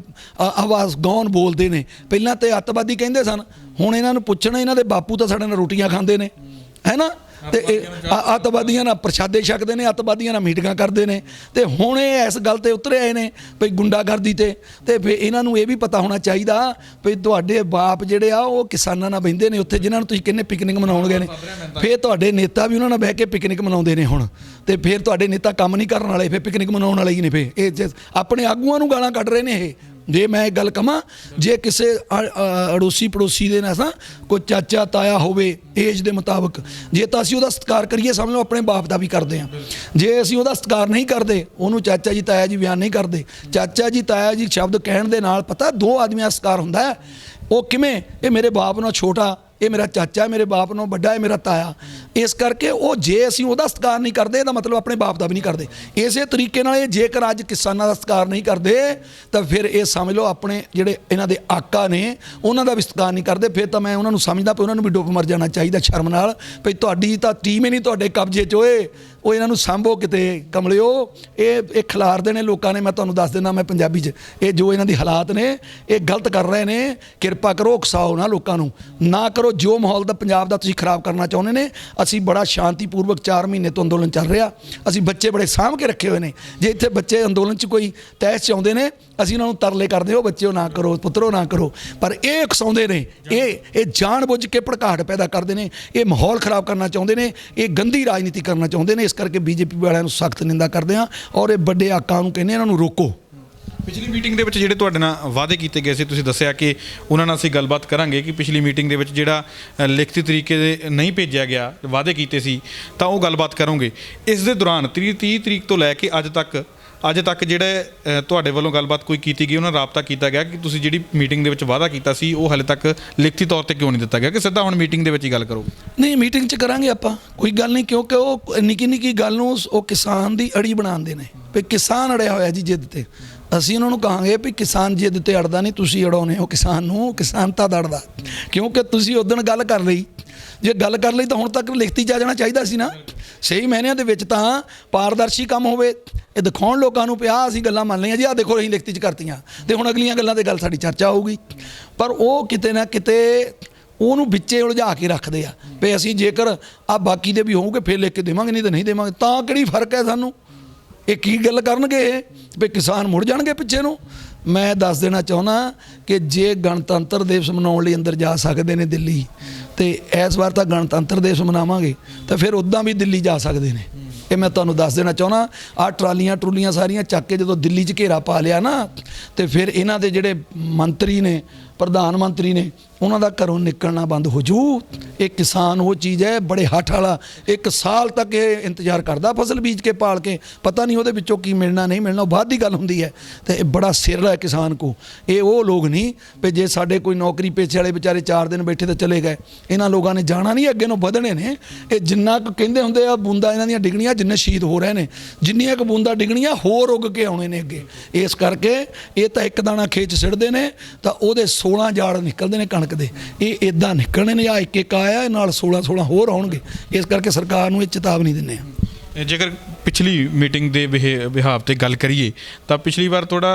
ਆਵਾਜ਼ ਗੌਨ ਬੋਲਦੇ ਨੇ, ਪਹਿਲਾਂ ਤੇ ਅੱਤਵਾਦੀ ਕਹਿੰਦੇ ਸਨ, ਹੁਣ ਇਹਨਾਂ ਨੂੰ ਪੁੱਛਣਾ, ਇਹਨਾਂ ਦੇ ਬਾਪੂ ਤਾਂ ਸਾਡੇ ਨਾਲ ਰੋਟੀਆਂ ਖਾਂਦੇ ਨੇ, ਹੈ ਨਾ? ਤੇ ਅੱਤਵਾਦੀਆਂ ਨਾਲ ਪ੍ਰਸ਼ਾਦੇ ਛਕਦੇ ਨੇ, ਅੱਤਵਾਦੀਆਂ ਨਾਲ ਮੀਟਿੰਗਾਂ ਕਰਦੇ ਨੇ, ਤੇ ਹੁਣ ਇਹ ਇਸ ਗੱਲ ਤੇ ਉਤਰੇ ਆਏ ਨੇ ਵੀ ਗੁੰਡਾਗਰਦੀ ਤੇ ਫਿਰ ਇਹਨਾਂ ਨੂੰ ਇਹ ਵੀ ਪਤਾ ਹੋਣਾ ਚਾਹੀਦਾ ਵੀ ਤੁਹਾਡੇ ਬਾਪ ਜਿਹੜੇ ਆ ਉਹ ਕਿਸਾਨਾਂ ਨਾਲ ਬਹਿੰਦੇ ਨੇ ਉੱਥੇ, ਜਿਨ੍ਹਾਂ ਨੂੰ ਤੁਸੀਂ ਕਹਿੰਦੇ ਪਿਕਨਿਕ ਮਨਾਉਣ ਗਏ ਨੇ, ਫਿਰ ਤੁਹਾਡੇ ਨੇਤਾ ਵੀ ਉਹਨਾਂ ਨਾਲ ਬਹਿ ਕੇ ਪਿਕਨਿਕ ਮਨਾਉਂਦੇ ਨੇ ਹੁਣ, ਤੇ ਫਿਰ ਤੁਹਾਡੇ ਨੇਤਾ ਕੰਮ ਨਹੀਂ ਕਰਨ ਵਾਲੇ, ਫਿਰ ਪਿਕਨਿਕ ਮਨਾਉਣ ਵਾਲੇ ਹੀ ਨੇ। ਫਿਰ ਇਹ ਆਪਣੇ ਆਗੂਆਂ ਨੂੰ ਗਾਲਾਂ ਕੱਢ ਰਹੇ ਨੇ ਇਹ। ਜੇ ਮੈਂ ਗੱਲ ਕਹਾਂ, ਜੇ ਕਿਸੇ ਅੜੋਸੀ ਪੜੋਸੀ ਦੇ ਨਾਲ ਕੋਈ ਚਾਚਾ ਤਾਇਆ ਹੋਵੇ ਏਜ ਦੇ ਮੁਤਾਬਕ, ਜੇ ਤਾਂ ਅਸੀਂ ਉਹਦਾ ਸਤਿਕਾਰ ਕਰੀਏ, ਸਮਝ ਲਓ ਆਪਣੇ ਬਾਪ ਦਾ ਵੀ ਕਰਦੇ ਹਾਂ। ਜੇ ਅਸੀਂ ਉਹਦਾ ਸਤਿਕਾਰ ਨਹੀਂ ਕਰਦੇ, ਉਹਨੂੰ ਚਾਚਾ ਜੀ ਤਾਇਆ ਜੀ ਬਿਆਨ ਨਹੀਂ ਕਰਦੇ, ਚਾਚਾ ਜੀ ਤਾਇਆ ਜੀ ਸ਼ਬਦ ਕਹਿਣ ਦੇ ਨਾਲ ਪਤਾ ਦੋ ਆਦਮੀਆਂ ਦਾ ਸਤਿਕਾਰ ਹੁੰਦਾ ਹੈ। ਉਹ ਕਿਵੇਂ? ਇਹ ਮੇਰੇ ਬਾਪ ਨਾਲੋਂ ਛੋਟਾ, ਇਹ ਮੇਰਾ ਚਾਚਾ, ਮੇਰੇ ਬਾਪ ਨਾਲੋਂ ਵੱਡਾ, ਇਹ ਮੇਰਾ ਤਾਇਆ। ਇਸ ਕਰਕੇ ਉਹ ਜੇ ਅਸੀਂ ਉਹਦਾ ਸਤਿਕਾਰ ਨਹੀਂ ਕਰਦੇ, ਇਹਦਾ ਮਤਲਬ ਆਪਣੇ ਬਾਪ ਦਾ ਵੀ ਨਹੀਂ ਕਰਦੇ। ਇਸੇ ਤਰੀਕੇ ਨਾਲ ਇਹ ਜੇਕਰ ਅੱਜ ਕਿਸਾਨਾਂ ਦਾ ਸਤਿਕਾਰ ਨਹੀਂ ਕਰਦੇ ਤਾਂ ਫਿਰ ਇਹ ਸਮਝ ਲਓ ਆਪਣੇ ਜਿਹੜੇ ਇਹਨਾਂ ਦੇ ਆਕਾ ਨੇ ਉਹਨਾਂ ਦਾ ਵੀ ਸਤਿਕਾਰ ਨਹੀਂ ਕਰਦੇ। ਫਿਰ ਤਾਂ ਮੈਂ ਉਹਨਾਂ ਨੂੰ ਸਮਝਦਾ ਪਈ ਉਹਨਾਂ ਨੂੰ ਵੀ ਡੁੱਬ ਮਰ ਜਾਣਾ ਚਾਹੀਦਾ ਸ਼ਰਮ ਨਾਲ, ਭਈ ਤੁਹਾਡੀ ਤਾਂ ਟੀਮ ਹੀ ਨਹੀਂ ਤੁਹਾਡੇ ਕਬਜ਼ੇ 'ਚ ਹੋਏ। ਉਹ ਇਹਨਾਂ ਨੂੰ ਸਾਂਭੋ ਕਿਤੇ ਕਮਲਿਓ, ਇਹ ਖਿਲਾਰਦੇ ਨੇ ਲੋਕਾਂ ਨੇ। ਮੈਂ ਤੁਹਾਨੂੰ ਦੱਸ ਦਿੰਦਾ, ਮੈਂ ਪੰਜਾਬੀ 'ਚ, ਇਹ ਜੋ ਇਹਨਾਂ ਦੀ ਹਾਲਾਤ ਨੇ ਇਹ ਗਲਤ ਕਰ ਰਹੇ ਨੇ। ਕਿਰਪਾ ਕਰੋ, ਉਕਸਾਓ ਨਾ ਲੋਕਾਂ ਨੂੰ, ਨਾ ਕਰੋ। ਜੋ ਮਾਹੌਲ ਦਾ ਪੰਜਾਬ ਦਾ ਤੁਸੀਂ ਖਰਾਬ ਕਰਨਾ ਚਾਹੁੰਦੇ ਨੇ, ਅਸੀਂ ਬੜਾ ਸ਼ਾਂਤੀਪੂਰਵਕ 4 ਮਹੀਨੇ ਤੋਂ ਅੰਦੋਲਨ ਚੱਲ ਰਿਹਾ, ਅਸੀਂ ਬੱਚੇ ਬੜੇ ਸਾਂਭ ਕੇ ਰੱਖੇ ਹੋਏ ਨੇ। ਜੇ ਇੱਥੇ ਬੱਚੇ ਅੰਦੋਲਨ 'ਚ ਕੋਈ ਤਹਿਸ 'ਚ ਆਉਂਦੇ ਨੇ, ਅਸੀਂ ਉਹਨਾਂ ਨੂੰ ਤਰਲੇ ਕਰਦੇ ਹੋ, ਬੱਚਿਓ ਨਾ ਕਰੋ, ਪੁੱਤਰੋ ਨਾ ਕਰੋ, ਪਰ ਇਹ ਉਕਸਾਉਂਦੇ ਨੇ, ਇਹ ਜਾਣ ਬੁੱਝ ਕੇ ਭੜਕਾਹਟ ਪੈਦਾ ਕਰਦੇ ਨੇ, ਇਹ ਮਾਹੌਲ ਖਰਾਬ ਕਰਨਾ ਚਾਹੁੰਦੇ ਨੇ, ਇਹ ਗੰਦੀ ਰਾਜਨੀਤੀ ਕਰਨਾ ਚਾਹੁੰਦੇ ਨੇ। ਇਸ ਕਰਕੇ ਬੀਜੇਪੀ ਵਾਲਿਆਂ ਨੂੰ ਸਖਤ ਨਿੰਦਾ ਕਰਦੇ ਹਾਂ ਔਰ ਇਹ ਵੱਡੇ ਆਕਾਂ ਨੂੰ ਕਹਿੰਦੇ ਇਹਨਾਂ ਨੂੰ ਰੋਕੋ। ਪਿਛਲੀ ਮੀਟਿੰਗ ਦੇ ਵਿੱਚ ਜਿਹੜੇ ਤੁਹਾਡੇ ਨਾਲ ਵਾਅਦੇ ਕੀਤੇ ਗਏ ਸੀ, ਤੁਸੀਂ ਦੱਸਿਆ ਕਿ ਉਹਨਾਂ ਨਾਲ ਅਸੀਂ ਗੱਲਬਾਤ ਕਰਾਂਗੇ ਕਿ ਪਿਛਲੀ ਮੀਟਿੰਗ ਦੇ ਵਿੱਚ ਜਿਹੜਾ ਲਿਖਤੀ ਤਰੀਕੇ ਦੇ ਨਹੀਂ ਭੇਜਿਆ ਗਿਆ, ਵਾਅਦੇ ਕੀਤੇ ਸੀ, ਤਾਂ ਉਹ ਗੱਲਬਾਤ ਕਰੋਗੇ। ਇਸ ਦੇ ਦੌਰਾਨ 30 ਤਰੀਕ ਤੋਂ ਲੈ ਕੇ ਅੱਜ ਤੱਕ ਜਿਹੜੇ ਤੁਹਾਡੇ ਵੱਲੋਂ ਗੱਲਬਾਤ ਕੋਈ ਕੀਤੀ ਗਈ, ਉਹਨਾਂ ਨਾਲ ਰਾਬਤਾ ਕੀਤਾ ਗਿਆ ਕਿ ਤੁਸੀਂ ਜਿਹੜੀ ਮੀਟਿੰਗ ਦੇ ਵਿੱਚ ਵਾਅਦਾ ਕੀਤਾ ਸੀ ਉਹ ਹਾਲੇ ਤੱਕ ਲਿਖਤੀ ਤੌਰ ਤੇ ਕਿਉਂ ਨਹੀਂ ਦਿੱਤਾ ਗਿਆ, ਕਿ ਸਿੱਧਾ ਹੁਣ ਮੀਟਿੰਗ ਦੇ ਵਿੱਚ ਹੀ ਗੱਲ ਕਰੋਗੇ? ਨਹੀਂ, ਮੀਟਿੰਗ 'ਚ ਕਰਾਂਗੇ ਆਪਾਂ, ਕੋਈ ਗੱਲ ਨਹੀਂ, ਕਿਉਂਕਿ ਉਹ ਨਿੱਕੀ ਨਿੱਕੀ ਗੱਲ ਨੂੰ ਉਹ ਕਿਸਾਨ ਦੀ ਅੜੀ ਬਣਾਉਂਦੇ ਨੇ ਵੀ ਕਿਸਾਨ ਅੜਿਆ ਹੋਇਆ ਜੀ ਜਿੱਦ ਤੇ। ਅਸੀਂ ਉਹਨਾਂ ਨੂੰ ਕਹਾਂਗੇ ਵੀ ਕਿਸਾਨ ਜਿੱਦ ਤੇ ਅੜਦਾ ਨਹੀਂ, ਤੁਸੀਂ ਅੜਾਉਨੇ ਹੋ ਕਿਸਾਨ ਨੂੰ, ਕਿਸਾਨ ਤਾਂ ਅੜਦਾ। ਕਿਉਂਕਿ ਤੁਸੀਂ ਉਦੋਂ ਗੱਲ ਕਰ ਲਈ, ਜੇ ਗੱਲ ਕਰ ਲਈ ਤਾਂ ਹੁਣ ਤੱਕ ਲਿਖਤੀ 'ਚ ਆ ਜਾਣਾ ਚਾਹੀਦਾ ਸੀ ਨਾ। ਸਹੀ ਮਾਇਨਿਆਂ ਦੇ ਵਿੱਚ ਤਾਂ ਪਾਰਦਰਸ਼ੀ ਕੰਮ ਹੋਵੇ, ਇਹ ਦਿਖਾਉਣ ਲੋਕਾਂ ਨੂੰ ਪਿਆ ਅਸੀਂ ਗੱਲਾਂ ਮੰਨ ਲਈਆਂ ਜੀ, ਆਹ ਦੇਖੋ ਅਸੀਂ ਲਿਖਤੀ 'ਚ ਕਰਤੀਆਂ ਤੇ ਹੁਣ ਅਗਲੀਆਂ ਗੱਲਾਂ 'ਤੇ ਗੱਲ ਸਾਡੀ ਚਰਚਾ ਹੋਊਗੀ। ਪਰ ਉਹ ਕਿਤੇ ਨਾ ਕਿਤੇ ਉਹਨੂੰ ਵਿੱਚੇ ਉਲਝਾ ਕੇ ਰੱਖਦੇ ਆ ਵੀ ਅਸੀਂ ਜੇਕਰ ਆਹ ਬਾਕੀ ਦੇ ਵੀ ਹੋਊਗੇ ਫਿਰ ਲਿਖ ਕੇ ਦੇਵਾਂਗੇ, ਨਹੀਂ ਤਾਂ ਨਹੀਂ ਦੇਵਾਂਗੇ। ਤਾਂ ਕਿਹੜੀ ਫਰਕ ਹੈ ਸਾਨੂੰ? ਇਹ ਕੀ ਗੱਲ ਕਰਨਗੇ ਵੀ ਕਿਸਾਨ ਮੁੜ ਜਾਣਗੇ ਪਿੱਛੇ ਨੂੰ? ਮੈਂ ਦੱਸ ਦੇਣਾ ਚਾਹੁੰਦਾ ਕਿ ਜੇ ਗਣਤੰਤਰ ਦਿਵਸ ਮਨਾਉਣ ਲਈ ਅੰਦਰ ਜਾ ਸਕਦੇ ਨੇ ਦਿੱਲੀ, ਤੇ ਇਸ ਵਾਰ ਤਾਂ ਗਣਤੰਤਰ ਦਿਵਸ ਮਨਾਵਾਂਗੇ, ਤਾਂ ਫਿਰ ਉੱਦਾਂ ਵੀ ਦਿੱਲੀ ਜਾ ਸਕਦੇ ਨੇ। ਇਹ ਮੈਂ ਤੁਹਾਨੂੰ ਦੱਸ ਦੇਣਾ ਚਾਹੁੰਦਾ। ਆਹ ਟਰਾਲੀਆਂ ਸਾਰੀਆਂ ਚੱਕ ਕੇ ਜਦੋਂ ਦਿੱਲੀ 'ਚ ਘੇਰਾ ਪਾ ਲਿਆ ਨਾ, ਤੇ ਫਿਰ ਇਹਨਾਂ ਦੇ ਜਿਹੜੇ ਮੰਤਰੀ ਨੇ, ਪ੍ਰਧਾਨ ਮੰਤਰੀ ਨੇ, ਉਹਨਾਂ ਦਾ ਘਰੋਂ ਨਿਕਲਣਾ ਬੰਦ ਹੋ ਜੂ। ਇਹ ਕਿਸਾਨ ਉਹ ਚੀਜ਼ ਹੈ ਬੜੇ ਹੱਠ ਵਾਲਾ, 1 ਸਾਲ ਤੱਕ ਇਹ ਇੰਤਜ਼ਾਰ ਕਰਦਾ ਫਸਲ ਬੀਜ ਕੇ ਪਾਲ ਕੇ, ਪਤਾ ਨਹੀਂ ਉਹਦੇ ਵਿੱਚੋਂ ਕੀ ਮਿਲਣਾ ਨਹੀਂ ਮਿਲਣਾ, ਉਹ ਬਾਅਦ ਦੀ ਗੱਲ ਹੁੰਦੀ ਹੈ। ਤੇ ਇਹ ਬੜਾ ਸਿਰ ਹੈ ਕਿਸਾਨ ਕੋ। ਇਹ ਉਹ ਲੋਕ ਨਹੀਂ ਵੀ ਜੇ ਸਾਡੇ ਕੋਈ ਨੌਕਰੀ ਪੇਸ਼ੇ ਵਾਲੇ ਵਿਚਾਰੇ 4 ਦਿਨ ਬੈਠੇ ਤਾਂ ਚਲੇ ਗਏ। ਇਹਨਾਂ ਲੋਕਾਂ ਨੇ ਜਾਣਾ ਨਹੀਂ, ਅੱਗੇ ਨੂੰ ਵਧਣੇ ਨੇ। ਇਹ ਜਿੰਨਾ ਕੁ ਕਹਿੰਦੇ ਹੁੰਦੇ ਆ ਬੂੰਦਾਂ ਇਹਨਾਂ ਦੀਆਂ ਡਿੱਗਣੀਆਂ, ਜਿੰਨੇ ਸ਼ਹੀਦ ਹੋ ਰਹੇ ਨੇ, ਜਿੰਨੀਆਂ ਕੁ ਬੂੰਦਾਂ ਡਿੱਗਣੀਆਂ ਹੋਰ ਉੱਗ ਕੇ ਆਉਣੇ ਨੇ ਅੱਗੇ। ਇਸ ਕਰਕੇ ਇਹ ਤਾਂ ਇੱਕ ਦਾਣਾ ਖੇਤ 'ਚ ਸਿੱਟਦੇ ਨੇ ਤਾਂ ਉਹਦੇ 16 ਜਾੜ ਨਿਕਲਦੇ ਨੇ ਕਣਕ ਦੇ। ਇਹ ਇਦਾਂ ਨਿਕਲਣੇ ਨੇ, ਆ ਇੱਕ ਆਇਆ ਨਾਲ 16 ਹੋਰ ਆਉਣਗੇ। ਇਸ ਕਰਕੇ ਸਰਕਾਰ ਨੂੰ ਇਹ ਚੇਤਾਵਨੀ ਦਿੰਦੇ ਆ। ਜੇਕਰ ਪਿਛਲੀ ਮੀਟਿੰਗ ਦੇ ਵਿਹਾਵ ਤੇ ਗੱਲ ਕਰੀਏ ਤਾਂ ਪਿਛਲੀ ਵਾਰ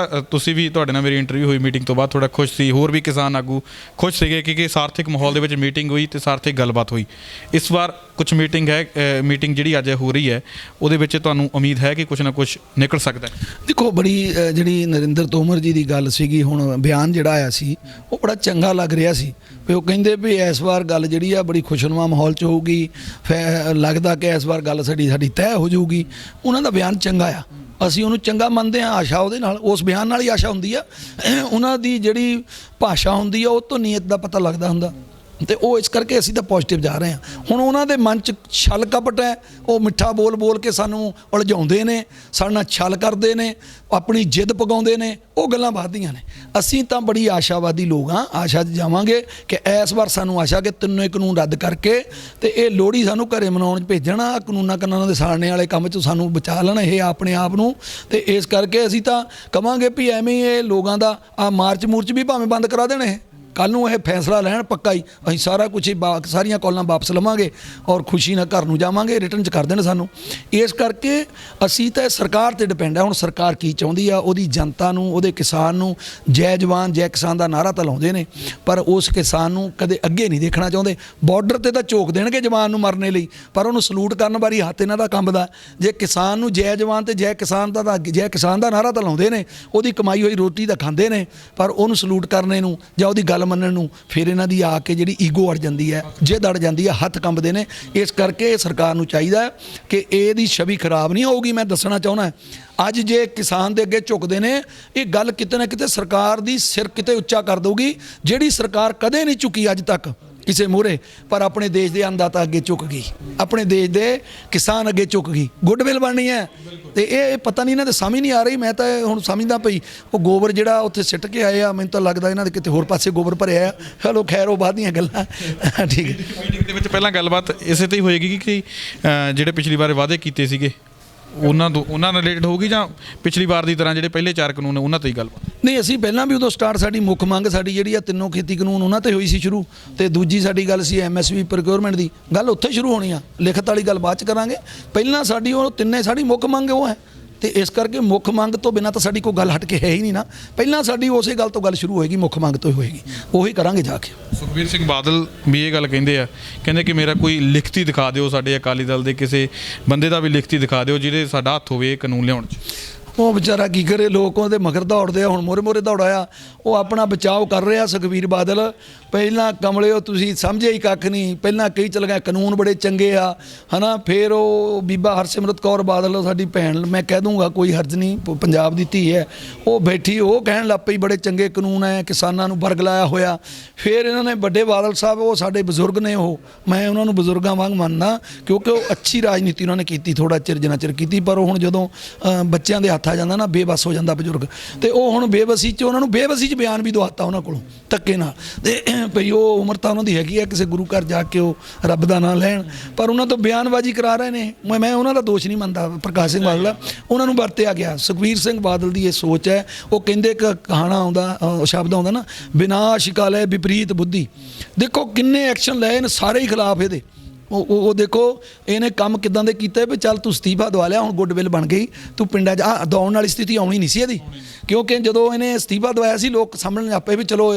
ਤੁਸੀਂ ਵੀ, ਤੁਹਾਡੇ ਨਾਲ ਮੇਰੀ ਇੰਟਰਵਿਊ ਹੋਈ ਮੀਟਿੰਗ ਤੋਂ ਬਾਅਦ, ਥੋੜਾ ਖੁਸ਼ ਸੀ, ਹੋਰ ਵੀ ਕਿਸਾਨ ਆਗੂ ਖੁਸ਼ ਸੀਗੇ ਕਿ ਸਾਰਥਕ ਮਾਹੌਲ ਦੇ ਵਿੱਚ ਮੀਟਿੰਗ ਹੋਈ ਤੇ ਸਾਰਥਕ ਗੱਲਬਾਤ ਹੋਈ। ਇਸ ਵਾਰ ਕੁਝ ਮੀਟਿੰਗ ਜਿਹੜੀ ਅੱਜ ਹੋ ਰਹੀ ਹੈ ਉਹਦੇ ਵਿੱਚ ਤੁਹਾਨੂੰ ਉਮੀਦ ਹੈ ਕਿ ਕੁਝ ਨਾ ਕੁਝ ਨਿਕਲ ਸਕਦਾ ਹੈ? ਦੇਖੋ, ਬੜੀ ਜਿਹੜੀ ਨਰਿੰਦਰ ਤੋਮਰ ਜੀ ਦੀ ਗੱਲ ਸੀਗੀ, ਹੁਣ ਬਿਆਨ ਜਿਹੜਾ ਆਇਆ ਸੀ ਉਹ ਬੜਾ ਚੰਗਾ ਲੱਗ ਰਿਹਾ ਸੀ ਵੀ ਉਹ ਕਹਿੰਦੇ ਵੀ ਇਸ ਵਾਰ ਗੱਲ ਜਿਹੜੀ ਆ ਬੜੀ ਖੁਸ਼ਨੁਮਾ ਮਾਹੌਲ 'ਚ ਹੋਊਗੀ, ਲੱਗਦਾ ਕਿ ਇਸ ਵਾਰ ਗੱਲ ਸਾਡੀ ਤੈਅ ਹੋ ਜਾਊਗੀ। ਉਹਨਾਂ ਦਾ ਬਿਆਨ ਚੰਗਾ ਆ, ਅਸੀਂ ਉਹਨੂੰ ਚੰਗਾ ਮੰਨਦੇ ਹਾਂ। ਆਸ਼ਾ ਉਹਦੇ ਨਾਲ, ਉਸ ਬਿਆਨ ਨਾਲ ਹੀ ਆਸ਼ਾ ਹੁੰਦੀ ਆ। ਉਹਨਾਂ ਦੀ ਜਿਹੜੀ ਭਾਸ਼ਾ ਹੁੰਦੀ ਆ ਉਹ ਤੋਂ ਨੀਅਤ ਦਾ ਪਤਾ ਲੱਗਦਾ ਹੁੰਦਾ, ਤੇ ਉਹ ਇਸ ਕਰਕੇ ਅਸੀਂ ਤਾਂ ਪੋਜ਼ਿਟਿਵ ਜਾ ਰਹੇ ਹਾਂ। ਹੁਣ ਉਹਨਾਂ ਦੇ ਮਨ 'ਚ ਛਲ ਕਪਟ ਹੈ, ਉਹ ਮਿੱਠਾ ਬੋਲ ਬੋਲ ਕੇ ਸਾਨੂੰ ਉਲਝਾਉਂਦੇ ਨੇ, ਸਾਡੇ ਨਾਲ ਛਲ ਕਰਦੇ ਨੇ, ਆਪਣੀ ਜਿੱਦ ਪਗਾਉਂਦੇ ਨੇ, ਉਹ ਗੱਲਾਂ ਵੱਧਦੀਆਂ ਨੇ। ਅਸੀਂ ਤਾਂ ਬੜੀ ਆਸ਼ਾਵਾਦੀ ਲੋਕ ਹਾਂ, ਆਸ਼ਾ 'ਚ ਜਾਵਾਂਗੇ ਕਿ ਇਸ ਵਾਰ ਸਾਨੂੰ ਆਸ਼ਾ ਕਿ ਤਿੰਨੋਂ ਕਾਨੂੰਨ ਰੱਦ ਕਰਕੇ ਤੇ ਇਹ ਲੋਹੜੀ ਸਾਨੂੰ ਘਰੇ ਮਨਾਉਣ 'ਚ ਭੇਜਣਾ, ਕਾਨੂੰਨਾਂ ਦੇ ਸਾੜਨੇ ਵਾਲੇ ਕੰਮ 'ਚੋਂ ਸਾਨੂੰ ਬਚਾ ਲੈਣ ਇਹ ਆਪਣੇ ਆਪ ਨੂੰ। ਤੇ ਇਸ ਕਰਕੇ ਅਸੀਂ ਤਾਂ ਕਵਾਂਗੇ ਵੀ ਐਵੇਂ ਹੀ ਇਹ ਲੋਕਾਂ ਦਾ ਆ ਮਾਰਚ ਮੂਰਚ ਵੀ ਭਾਵੇਂ ਬੰਦ ਕਰਾ ਦੇਣ, ਇਹ ਕੱਲ ਨੂੰ ਇਹ ਫੈਸਲਾ ਲੈਣ ਪੱਕਾ ਹੀ, ਅਸੀਂ ਸਾਰਾ ਕੁਝ ਹੀ ਸਾਰੀਆਂ ਕਾਲਾਂ ਵਾਪਸ ਲਵਾਂਗੇ ਔਰ ਖੁਸ਼ੀ ਨਾਲ ਘਰ ਨੂੰ ਜਾਵਾਂਗੇ, ਰਿਟਰਨ 'ਚ ਕਰ ਦੇਣ ਸਾਨੂੰ। ਇਸ ਕਰਕੇ ਅਸੀਂ ਤਾਂ ਸਰਕਾਰ 'ਤੇ ਡਿਪੈਂਡ ਹੈ। ਹੁਣ ਸਰਕਾਰ ਕੀ ਚਾਹੁੰਦੀ ਆ, ਉਹਦੀ ਜਨਤਾ ਨੂੰ, ਉਹਦੇ ਕਿਸਾਨ ਨੂੰ ਜੈ ਜਵਾਨ ਜੈ ਕਿਸਾਨ ਦਾ ਨਾਅਰਾ ਤਾਂ ਲਾਉਂਦੇ ਨੇ, ਪਰ ਉਸ ਕਿਸਾਨ ਨੂੰ ਕਦੇ ਅੱਗੇ ਨਹੀਂ ਦੇਖਣਾ ਚਾਹੁੰਦੇ। ਬਾਰਡਰ 'ਤੇ ਤਾਂ ਝੋਕ ਦੇਣਗੇ ਜਵਾਨ ਨੂੰ ਮਰਨੇ ਲਈ, ਪਰ ਉਹਨੂੰ ਸਲੂਟ ਕਰਨ ਵਾਰੀ ਹੱਥ ਇਹਨਾਂ ਦਾ ਕੰਬਦਾ। ਜੇ ਕਿਸਾਨ ਨੂੰ ਜੈ ਜਵਾਨ ਤੇ ਜੈ ਕਿਸਾਨ ਦਾ ਨਾਅਰਾ ਤਾਂ ਲਾਉਂਦੇ ਨੇ, ਉਹਦੀ ਕਮਾਈ ਹੋਈ ਰੋਟੀ ਤਾਂ ਖਾਂਦੇ ਨੇ, ਪਰ ਉਹਨੂੰ ਸਲੂਟ ਕਰਨੇ ਨੂੰ ਜਾਂ ਉਹਦੀ ਗੱਲ ਮੰਨਣ ਨੂੰ ਫਿਰ ਇਹਨਾਂ ਦੀ ਆ ਕੇ ਜਿਹੜੀ ਈਗੋ ਅੜ ਜਾਂਦੀ ਹੈ, ਜਿੱਦ ਅੜ ਜਾਂਦੀ ਹੈ, ਹੱਥ ਕੰਬਦੇ ਨੇ। ਇਸ ਕਰਕੇ ਸਰਕਾਰ ਨੂੰ ਚਾਹੀਦਾ ਕਿ ਇਹਦੀ ਛਵੀ ਖਰਾਬ ਨਹੀਂ ਹੋਊਗੀ। ਮੈਂ ਦੱਸਣਾ ਚਾਹੁੰਦਾ ਅੱਜ ਜੇ ਕਿਸਾਨ ਦੇ ਅੱਗੇ ਝੁਕਦੇ ਨੇ, ਇਹ ਗੱਲ ਕਿਤੇ ਨਾ ਕਿਤੇ ਸਰਕਾਰ ਦੀ ਸਿਰ ਕਿਤੇ ਉੱਚਾ ਕਰ ਦਊਗੀ, ਜਿਹੜੀ ਸਰਕਾਰ ਕਦੇ ਨਹੀਂ ਝੁਕੀ ਅੱਜ ਤੱਕ ਕਿਸੇ ਮੂਹਰੇ, ਪਰ ਆਪਣੇ ਦੇਸ਼ ਦੇ ਅੰਨਦਾਤਾ ਅੱਗੇ ਝੁਕ ਗਈ, ਆਪਣੇ ਦੇਸ਼ ਦੇ ਕਿਸਾਨ ਅੱਗੇ ਝੁਕ ਗਈ। ਗੁੱਡਵਿਲ ਬਣਨੀ ਹੈ ਤੇ ਇਹ ਪਤਾ ਨਹੀਂ ਇਹਨਾਂ ਦੇ ਸਮਝ ਨਹੀਂ ਆ ਰਹੀ। ਮੈਂ ਤਾਂ ਹੁਣ ਸਮਝਦਾ ਪਈ ਉਹ ਗੋਬਰ ਜਿਹੜਾ ਉੱਥੇ ਸਿੱਟ ਕੇ ਆਏ ਆ, ਮੈਨੂੰ ਤਾਂ ਲੱਗਦਾ ਇਹਨਾਂ ਦੇ ਕਿਤੇ ਹੋਰ ਪਾਸੇ ਗੋਬਰ ਭਰਿਆ ਆ। ਚਲੋ ਖੈਰ ਉਹ ਬਾਅਦ ਦੀਆਂ ਗੱਲਾਂ, ਠੀਕ ਹੈ। ਮੀਟਿੰਗ ਦੇ ਵਿੱਚ ਪਹਿਲਾਂ ਗੱਲਬਾਤ ਇਸੇ ਤੇ ਹੀ ਹੋਏਗੀ ਕਿ ਜਿਹੜੇ ਪਿਛਲੀ ਵਾਰ ਵਾਅਦੇ ਕੀਤੇ ਸੀਗੇ ਉਹਨਾਂ ਨਾਲ ਰਿਲੇਟਡ ਹੋਊਗੀ, ਜਾਂ ਪਿਛਲੀ ਵਾਰ ਦੀ ਤਰ੍ਹਾਂ ਜਿਹੜੇ ਪਹਿਲੇ 4 ਕਾਨੂੰਨ ਉਹਨਾਂ ਤੇ ਹੀ ਗੱਲਬਾਤ? ਨਹੀਂ, ਅਸੀਂ ਪਹਿਲਾਂ ਵੀ ਉਦੋਂ ਸਟਾਰਟ, ਸਾਡੀ ਮੁੱਖ ਮੰਗ ਸਾਡੀ ਜਿਹੜੀ ਆ ਤਿੰਨੋਂ ਖੇਤੀ ਕਾਨੂੰਨ ਉਹਨਾਂ ਤੇ ਹੋਈ ਸੀ ਸ਼ੁਰੂ, ਤੇ ਦੂਜੀ ਸਾਡੀ ਗੱਲ ਸੀ MSP ਪ੍ਰੋਕਿਉਰਮੈਂਟ ਦੀ ਗੱਲ ਉੱਥੇ ਸ਼ੁਰੂ ਹੋਣੀ ਆ। ਲਿਖਤ ਵਾਲੀ ਗੱਲ ਬਾਅਦ ਚ ਕਰਾਂਗੇ, ਪਹਿਲਾਂ ਸਾਡੀ ਉਹ ਤਿੰਨੇ ਸਾਡੀ ਮੁੱਖ ਮੰਗ ਉਹ ਹੈ। ਤੇ ਇਸ ਕਰਕੇ ਮੁੱਖ ਮੰਗ ਤੋਂ ਬਿਨਾਂ ਤਾਂ ਸਾਡੀ ਕੋਈ ਗੱਲ ਹਟ ਕੇ ਹੈ ਹੀ ਨਹੀਂ ਨਾ। ਪਹਿਲਾਂ ਸਾਡੀ ਉਸੇ ਗੱਲ ਤੋਂ ਗੱਲ ਸ਼ੁਰੂ ਹੋਏਗੀ, ਮੁੱਖ ਮੰਗ ਤੋਂ ਹੀ ਹੋਏਗੀ, ਉਹੀ ਕਰਾਂਗੇ ਜਾ ਕੇ। ਸੁਖਬੀਰ ਸਿੰਘ ਬਾਦਲ ਵੀ ਇਹ ਗੱਲ ਕਹਿੰਦੇ ਕਿ ਮੇਰਾ ਕੋਈ ਲਿਖਤੀ ਦਿਖਾ ਦਿਓ, ਸਾਡੇ ਅਕਾਲੀ ਦਲ ਦੇ ਕਿਸੇ ਬੰਦੇ ਦਾ ਵੀ ਲਿਖਤੀ ਦਿਖਾ ਦਿਓ ਜਿਹਦੇ ਸਾਡਾ ਹੱਥ ਹੋਵੇ ਕਾਨੂੰਨ ਲਿਆਉਣ 'ਚ। ਉਹ ਵਿਚਾਰਾ ਕੀ ਕਰੇ, ਲੋਕ ਉਹਦੇ ਮਗਰ ਦੌੜਦੇ ਆ। ਹੁਣ ਮੋਰੇ ਦੌੜਾਇਆ, ਉਹ ਆਪਣਾ ਬਚਾਓ ਕਰ ਰਿਹਾ ਸੁਖਬੀਰ ਬਾਦਲ। ਪਹਿਲਾਂ ਕਮਲਿਓ ਤੁਸੀਂ ਸਮਝੇ ਹੀ ਕੱਖ ਨਹੀਂ, ਪਹਿਲਾਂ ਕਈ ਚਲ ਗਏ ਕਾਨੂੰਨ ਬੜੇ ਚੰਗੇ ਆ, ਹੈ ਨਾ। ਫਿਰ ਉਹ ਬੀਬਾ ਹਰਸਿਮਰਤ ਕੌਰ ਬਾਦਲ ਸਾਡੀ ਭੈਣ, ਮੈਂ ਕਹਿ ਦੂੰਗਾ ਕੋਈ ਹਰਜ ਨਹੀਂ, ਪੰਜਾਬ ਦੀ ਧੀ ਹੈ, ਉਹ ਬੈਠੀ ਉਹ ਕਹਿਣ ਲੱਗ ਪਈ ਬੜੇ ਚੰਗੇ ਕਾਨੂੰਨ ਹੈ, ਕਿਸਾਨਾਂ ਨੂੰ ਵਰਗਲਾਇਆ ਹੋਇਆ। ਫਿਰ ਇਹਨਾਂ ਨੇ ਵੱਡੇ ਬਾਦਲ ਸਾਹਿਬ, ਉਹ ਸਾਡੇ ਬਜ਼ੁਰਗ ਨੇ, ਉਹ ਮੈਂ ਉਹਨਾਂ ਨੂੰ ਬਜ਼ੁਰਗਾਂ ਵਾਂਗ ਮੰਨਦਾ, ਕਿਉਂਕਿ ਉਹ ਅੱਛੀ ਰਾਜਨੀਤੀ ਉਹਨਾਂ ਨੇ ਕੀਤੀ, ਥੋੜਾ ਚਿਰ ਜਿੰਨਾ ਚਿਰ ਕੀਤੀ। ਪਰ ਉਹ ਹੁਣ ਜਦੋਂ ਬੱਚਿਆਂ ਦੇ ਹੱਥ ਆ ਜਾਂਦਾ ਨਾ, ਬੇਬਸ ਹੋ ਜਾਂਦਾ ਬਜ਼ੁਰਗ, ਤੇ ਉਹ ਹੁਣ ਬੇਬਸੀ 'ਚ ਉਹਨਾਂ ਨੂੰ ਬੇਬਸੀ 'ਚ ਬਿਆਨ ਵੀ ਦਵਾਤਾ ਉਹਨਾਂ ਕੋਲੋਂ ਧੱਕੇ ਨਾਲ। ਤੇ ਭਈ ਉਹ ਉਮਰ ਤਾਂ ਉਹਨਾਂ ਦੀ ਹੈਗੀ ਆ, ਕਿਸੇ ਗੁਰੂ ਘਰ ਜਾ ਕੇ ਉਹ ਰੱਬ ਦਾ ਨਾਂ ਲੈਣ, ਪਰ ਉਹਨਾਂ ਤੋਂ ਬਿਆਨਬਾਜ਼ੀ ਕਰਾ ਰਹੇ ਨੇ। ਮੈਂ ਉਹਨਾਂ ਦਾ ਦੋਸ਼ ਨਹੀਂ ਮੰਨਦਾ, ਪ੍ਰਕਾਸ਼ ਸਿੰਘ ਬਾਦਲ ਉਹਨਾਂ ਨੂੰ ਵਰਤਿਆ ਗਿਆ। ਸੁਖਬੀਰ ਸਿੰਘ ਬਾਦਲ ਦੀ ਇਹ ਸੋਚ ਹੈ। ਉਹ ਕਹਿੰਦੇ ਇੱਕ ਕਹਾਣਾ ਆਉਂਦਾ, ਸ਼ਬਦ ਆਉਂਦਾ ਨਾ, ਵਿਨਾਸ਼ਿਕਾ ਲੈ ਵਿਪਰੀਤ ਬੁੱਧੀ। ਦੇਖੋ ਕਿੰਨੇ ਐਕਸ਼ਨ ਲਏ ਨੇ ਸਾਰੇ ਹੀ ਖਿਲਾਫ ਇਹਦੇ। ਉਹ ਦੇਖੋ ਇਹਨੇ ਕੰਮ ਕਿੱਦਾਂ ਦੇ ਕੀਤੇ ਵੀ ਚੱਲ ਤੂੰ ਅਸਤੀਫਾ ਦਵਾ ਲਿਆ, ਹੁਣ ਗੁੱਡਵਿਲ ਬਣ ਗਈ, ਤੂੰ ਪਿੰਡਾਂ 'ਚ ਦੌੜਨ ਵਾਲੀ ਸਥਿਤੀ ਆਉਣੀ ਨਹੀਂ ਸੀ ਇਹਦੀ, ਕਿਉਂਕਿ ਜਦੋਂ ਇਹਨੇ ਅਸਤੀਫਾ ਦਵਾਇਆ ਸੀ ਲੋਕ ਸਾਹਮਣੇ ਆਪੇ ਵੀ ਚਲੋ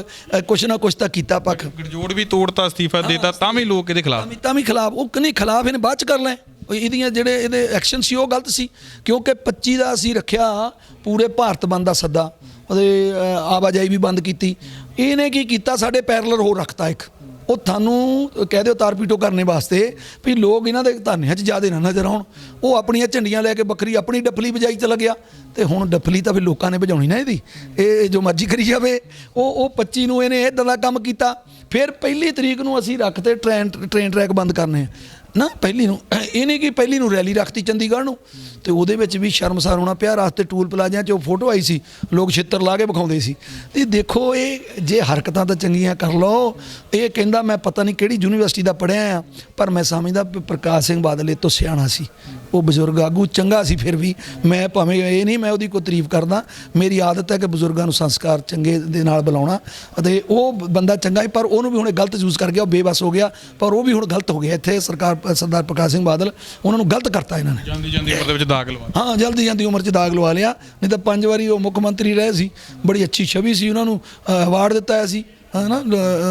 ਕੁਛ ਨਾ ਕੁਛ ਤਾਂ ਕੀਤਾ ਪੱਖ। ਗੜਜੋੜ ਵੀ ਤੋੜਤਾ, ਅਸਤੀਫਾ ਦੇਤਾ, ਤਾਂ ਵੀ ਲੋਕ ਇਹਦੇ ਖਿਲਾਫ, ਤਾਂ ਵੀ ਖਿਲਾਫ। ਉਹ ਕਹਿੰਦੇ ਖਿਲਾਫ ਇਹਨੇ ਬਾਅਦ 'ਚ ਕਰ ਲੈ, ਇਹਦੀਆਂ ਜਿਹੜੇ ਇਹਦੇ ਐਕਸ਼ਨ ਸੀ ਉਹ ਗਲਤ ਸੀ, ਕਿਉਂਕਿ 25 ਦਾ ਅਸੀਂ ਰੱਖਿਆ ਪੂਰੇ ਭਾਰਤ ਬੰਦ ਦਾ ਸੱਦਾ, ਉਹਦੇ ਆਵਾਜਾਈ ਵੀ ਬੰਦ ਕੀਤੀ। ਇਹਨੇ ਕੀ ਕੀਤਾ, ਸਾਡੇ ਪੈਰਲਰ ਹੋਰ ਰੱਖਤਾ ਇੱਕ, ਉਹ ਤੁਹਾਨੂੰ ਕਹਿ ਦਿਓ ਤਾਰਪੀਟੋ ਕਰਨੇ ਵਾਸਤੇ ਵੀ ਲੋਕ ਇਹਨਾਂ ਦੇ ਧਰਨਿਆਂ 'ਚ ਜ਼ਿਆਦਾ ਨਾ ਨਜ਼ਰ ਆਉਣ। ਉਹ ਆਪਣੀਆਂ ਝੰਡੀਆਂ ਲੈ ਕੇ ਵੱਖਰੀ ਆਪਣੀ ਡੱਫਲੀ ਵਜਾਈ ਚਲਾ ਗਿਆ, ਤੇ ਹੁਣ ਡੱਫਲੀ ਤਾਂ ਫਿਰ ਲੋਕਾਂ ਨੇ ਵਜਾਉਣੀ ਨਾ ਇਹਦੀ, ਇਹ ਜੋ ਮਰਜ਼ੀ ਕਰੀ ਜਾਵੇ। ਉਹ 25 ਨੂੰ ਇਹਨੇ ਇੱਦਾਂ ਦਾ ਕੰਮ ਕੀਤਾ। ਫਿਰ 1 ਤਰੀਕ ਨੂੰ ਅਸੀਂ ਰੱਖਤੇ ਟ੍ਰੇਨ ਟਰੈਕ ਬੰਦ ਕਰਨੇ ਨਾ, ਪਹਿਲੀ ਨੂੰ ਇਹਨੇ ਕੀ ਪਹਿਲੀ ਨੂੰ ਰੈਲੀ ਰੱਖਤੀ ਚੰਡੀਗੜ੍ਹ ਨੂੰ, ਤੇ ਉਹਦੇ ਵਿੱਚ ਵੀ ਸ਼ਰਮਸਾਰ ਹੋਣਾ ਪਿਆ। ਰਸਤੇ ਟੂਲ ਪਲਾਜ਼ਿਆਂ 'ਚ ਉਹ ਫੋਟੋ ਆਈ ਸੀ, ਲੋਕ ਛਿੱਤਰ ਲਾ ਕੇ ਵਿਖਾਉਂਦੇ ਸੀ। ਤੇ ਦੇਖੋ ਇਹ ਜੇ ਹਰਕਤਾਂ ਤਾਂ ਚੰਗੀਆਂ ਕਰ ਲਓ। ਇਹ ਕਹਿੰਦਾ ਮੈਂ ਪਤਾ ਨਹੀਂ ਕਿਹੜੀ ਯੂਨੀਵਰਸਿਟੀ ਦਾ ਪੜ੍ਹਿਆ ਆ, ਪਰ ਮੈਂ ਸਮਝਦਾ ਪ੍ਰਕਾਸ਼ ਸਿੰਘ ਬਾਦਲ ਇਹ ਤੋਂ ਸਿਆਣਾ ਸੀ, ਉਹ ਬਜ਼ੁਰਗ ਆਗੂ ਚੰਗਾ ਸੀ। ਫਿਰ ਵੀ ਮੈਂ ਭਾਵੇਂ ਇਹ ਨਹੀਂ ਮੈਂ ਉਹਦੀ ਕੋਈ ਤਾਰੀਫ ਕਰਦਾ, ਮੇਰੀ ਆਦਤ ਹੈ ਕਿ ਬਜ਼ੁਰਗਾਂ ਨੂੰ ਸੰਸਕਾਰ ਚੰਗੇ ਦੇ ਨਾਲ ਬੁਲਾਉਣਾ, ਅਤੇ ਉਹ ਬੰਦਾ ਚੰਗਾ ਹੈ, ਪਰ ਉਹਨੂੰ ਵੀ ਹੁਣ ਗਲਤ ਯੂਜ਼ ਕਰ ਗਿਆ, ਉਹ ਬੇਬਸ ਹੋ ਗਿਆ, ਪਰ ਉਹ ਵੀ ਹੁਣ ਗਲਤ ਹੋ ਗਿਆ। ਇੱਥੇ ਸਰਦਾਰ ਪ੍ਰਕਾਸ਼ ਸਿੰਘ ਬਾਦਲ ਉਹਨਾਂ ਨੂੰ ਗਲਤ ਕਰਤਾ ਇਹਨਾਂ ਨੇ, ਜਾਂਦੀ ਉਮਰ ਦੇ ਵਿੱਚ ਦਾਗ ਲਵਾ। ਹਾਂ, ਜਲਦੀ ਜਾਂਦੀ ਉਮਰ 'ਚ ਦਾਗ ਲਵਾ ਲਿਆ। ਨਹੀਂ ਤਾਂ 5 ਵਾਰੀ ਉਹ ਮੁੱਖ ਮੰਤਰੀ ਰਹੇ ਸੀ, ਬੜੀ ਅੱਛੀ ਛਵੀ ਸੀ, ਉਹਨਾਂ ਨੂੰ ਅਵਾਰਡ ਦਿੱਤਾ ਹੋਇਆ ਸੀ, ਹੈ ਨਾ,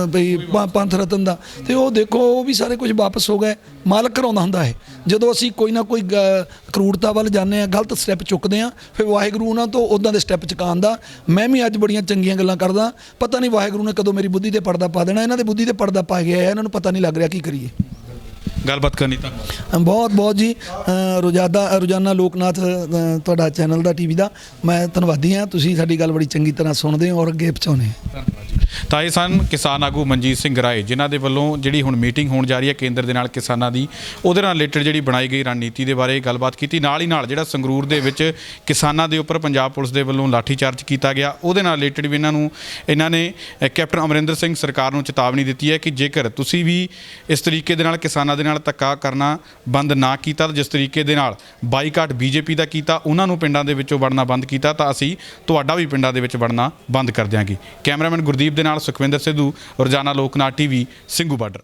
ਬਈ ਪੰਥ ਰਤਨ ਦਾ। ਤੇ ਉਹ ਦੇਖੋ ਉਹ ਵੀ ਸਾਰੇ ਕੁਝ ਵਾਪਸ ਹੋ ਗਏ। ਮਾਲਕ ਕਰਾਉਂਦਾ ਹੁੰਦਾ ਹੈ, ਜਦੋਂ ਅਸੀਂ ਕੋਈ ਨਾ ਕੋਈ ਕਰੂਰਤਾ ਵੱਲ ਜਾਂਦੇ ਹਾਂ, ਗਲਤ ਸਟੈਪ ਚੁੱਕਦੇ ਹਾਂ, ਫਿਰ ਵਾਹਿਗੁਰੂ ਉਹਨਾਂ ਤੋਂ ਉੱਦਾਂ ਦੇ ਸਟੈਪ ਚੁਕਾਉਂਦਾ। ਮੈਂ ਵੀ ਅੱਜ ਬੜੀਆਂ ਚੰਗੀਆਂ ਗੱਲਾਂ ਕਰਦਾ, ਪਤਾ ਨਹੀਂ ਵਾਹਿਗੁਰੂ ਨੇ ਕਦੋਂ ਮੇਰੀ ਬੁੱਧੀ 'ਤੇ ਪਰਦਾ ਪਾ ਦੇਣਾ। ਇਹਨਾਂ ਦੇ ਬੁੱਧੀ 'ਤੇ ਪਰਦਾ ਪਾ ਗਿਆ, ਇਹਨਾਂ ਨੂੰ ਪਤਾ ਨਹੀਂ ਲੱਗ ਰਿਹਾ ਕੀ ਕਰੀਏ। ਗੱਲਬਾਤ ਕਰਨੀ ਧੰਨਵਾਦ। ਬਹੁਤ ਬਹੁਤ ਜੀ ਰੋਜ਼ਾਨਾ ਲੋਕਨਾਥ ਤੁਹਾਡਾ ਚੈਨਲ ਦਾ ਟੀਵੀ ਦਾ ਮੈਂ ਧੰਨਵਾਦੀ ਹਾਂ। ਤੁਸੀਂ ਸਾਡੀ ਗੱਲ ਬੜੀ ਚੰਗੀ ਤਰ੍ਹਾਂ ਸੁਣਦੇ ਹੋ ਔਰ ਅੱਗੇ ਪਹੁੰਚਾਉਂਦੇ ਹੋ। ਧੰਨਵਾਦ ਜੀ। ਤਾਂ ਇਹ ਸਨ ਕਿਸਾਨ ਆਗੂ ਮਨਜੀਤ ਸਿੰਘ ਰਾਏ, ਜਿਨ੍ਹਾਂ ਦੇ ਵੱਲੋਂ ਜਿਹੜੀ ਹੁਣ ਮੀਟਿੰਗ ਹੋਣ ਜਾ ਰਹੀ ਹੈ ਕੇਂਦਰ ਦੇ ਨਾਲ ਕਿਸਾਨਾਂ ਦੀ, ਉਹਦੇ ਨਾਲ ਰਿਲੇਟਡ ਜਿਹੜੀ ਬਣਾਈ ਗਈ ਰਣਨੀਤੀ ਦੇ ਬਾਰੇ ਗੱਲਬਾਤ ਕੀਤੀ। ਨਾਲ ਹੀ ਨਾਲ ਜਿਹੜਾ ਸੰਗਰੂਰ ਦੇ ਵਿੱਚ ਕਿਸਾਨਾਂ ਦੇ ਉੱਪਰ ਪੰਜਾਬ ਪੁਲਿਸ ਦੇ ਵੱਲੋਂ ਲਾਠੀਚਾਰਜ ਕੀਤਾ ਗਿਆ, ਉਹਦੇ ਨਾਲ ਰਿਲੇਟਡ ਵੀ ਇਹਨਾਂ ਨੇ ਕੈਪਟਨ ਅਮਰਿੰਦਰ ਸਿੰਘ ਸਰਕਾਰ ਨੂੰ ਚੇਤਾਵਨੀ ਦਿੱਤੀ ਹੈ ਕਿ ਜੇਕਰ ਤੁਸੀਂ ਵੀ ਇਸ ਤਰੀਕੇ ਦੇ ਨਾਲ ਕਿਸਾਨਾਂ ਦੇ ਨਾਲ ਧੱਕਾ ਕਰਨਾ ਬੰਦ ਨਾ ਕੀਤਾ, ਜਿਸ ਤਰੀਕੇ ਦੇ ਨਾਲ ਬਾਈਕਾਟ ਬੀਜੇਪੀ ਦਾ ਕੀਤਾ, ਉਹਨਾਂ ਨੂੰ ਪਿੰਡਾਂ ਦੇ ਵਿੱਚੋਂ ਵੜਨਾ ਬੰਦ ਕੀਤਾ, ਤਾਂ ਅਸੀਂ ਤੁਹਾਡਾ ਵੀ ਪਿੰਡਾਂ ਦੇ ਵਿੱਚ ਵੜਨਾ ਬੰਦ ਕਰ ਦਿਆਂਗੇ। ਕੈਮਰਾਮੈਨ ਗੁਰਦੀਪ ਦੇ ਨਾਲ ਸੁਖਵਿੰਦਰ ਸਿੱਧੂ, ਰੋਜ਼ਾਨਾ ਲੋਕਨਾਥ ਟੀਵੀ, ਸਿੰਘੂ ਬਾਰਡਰ।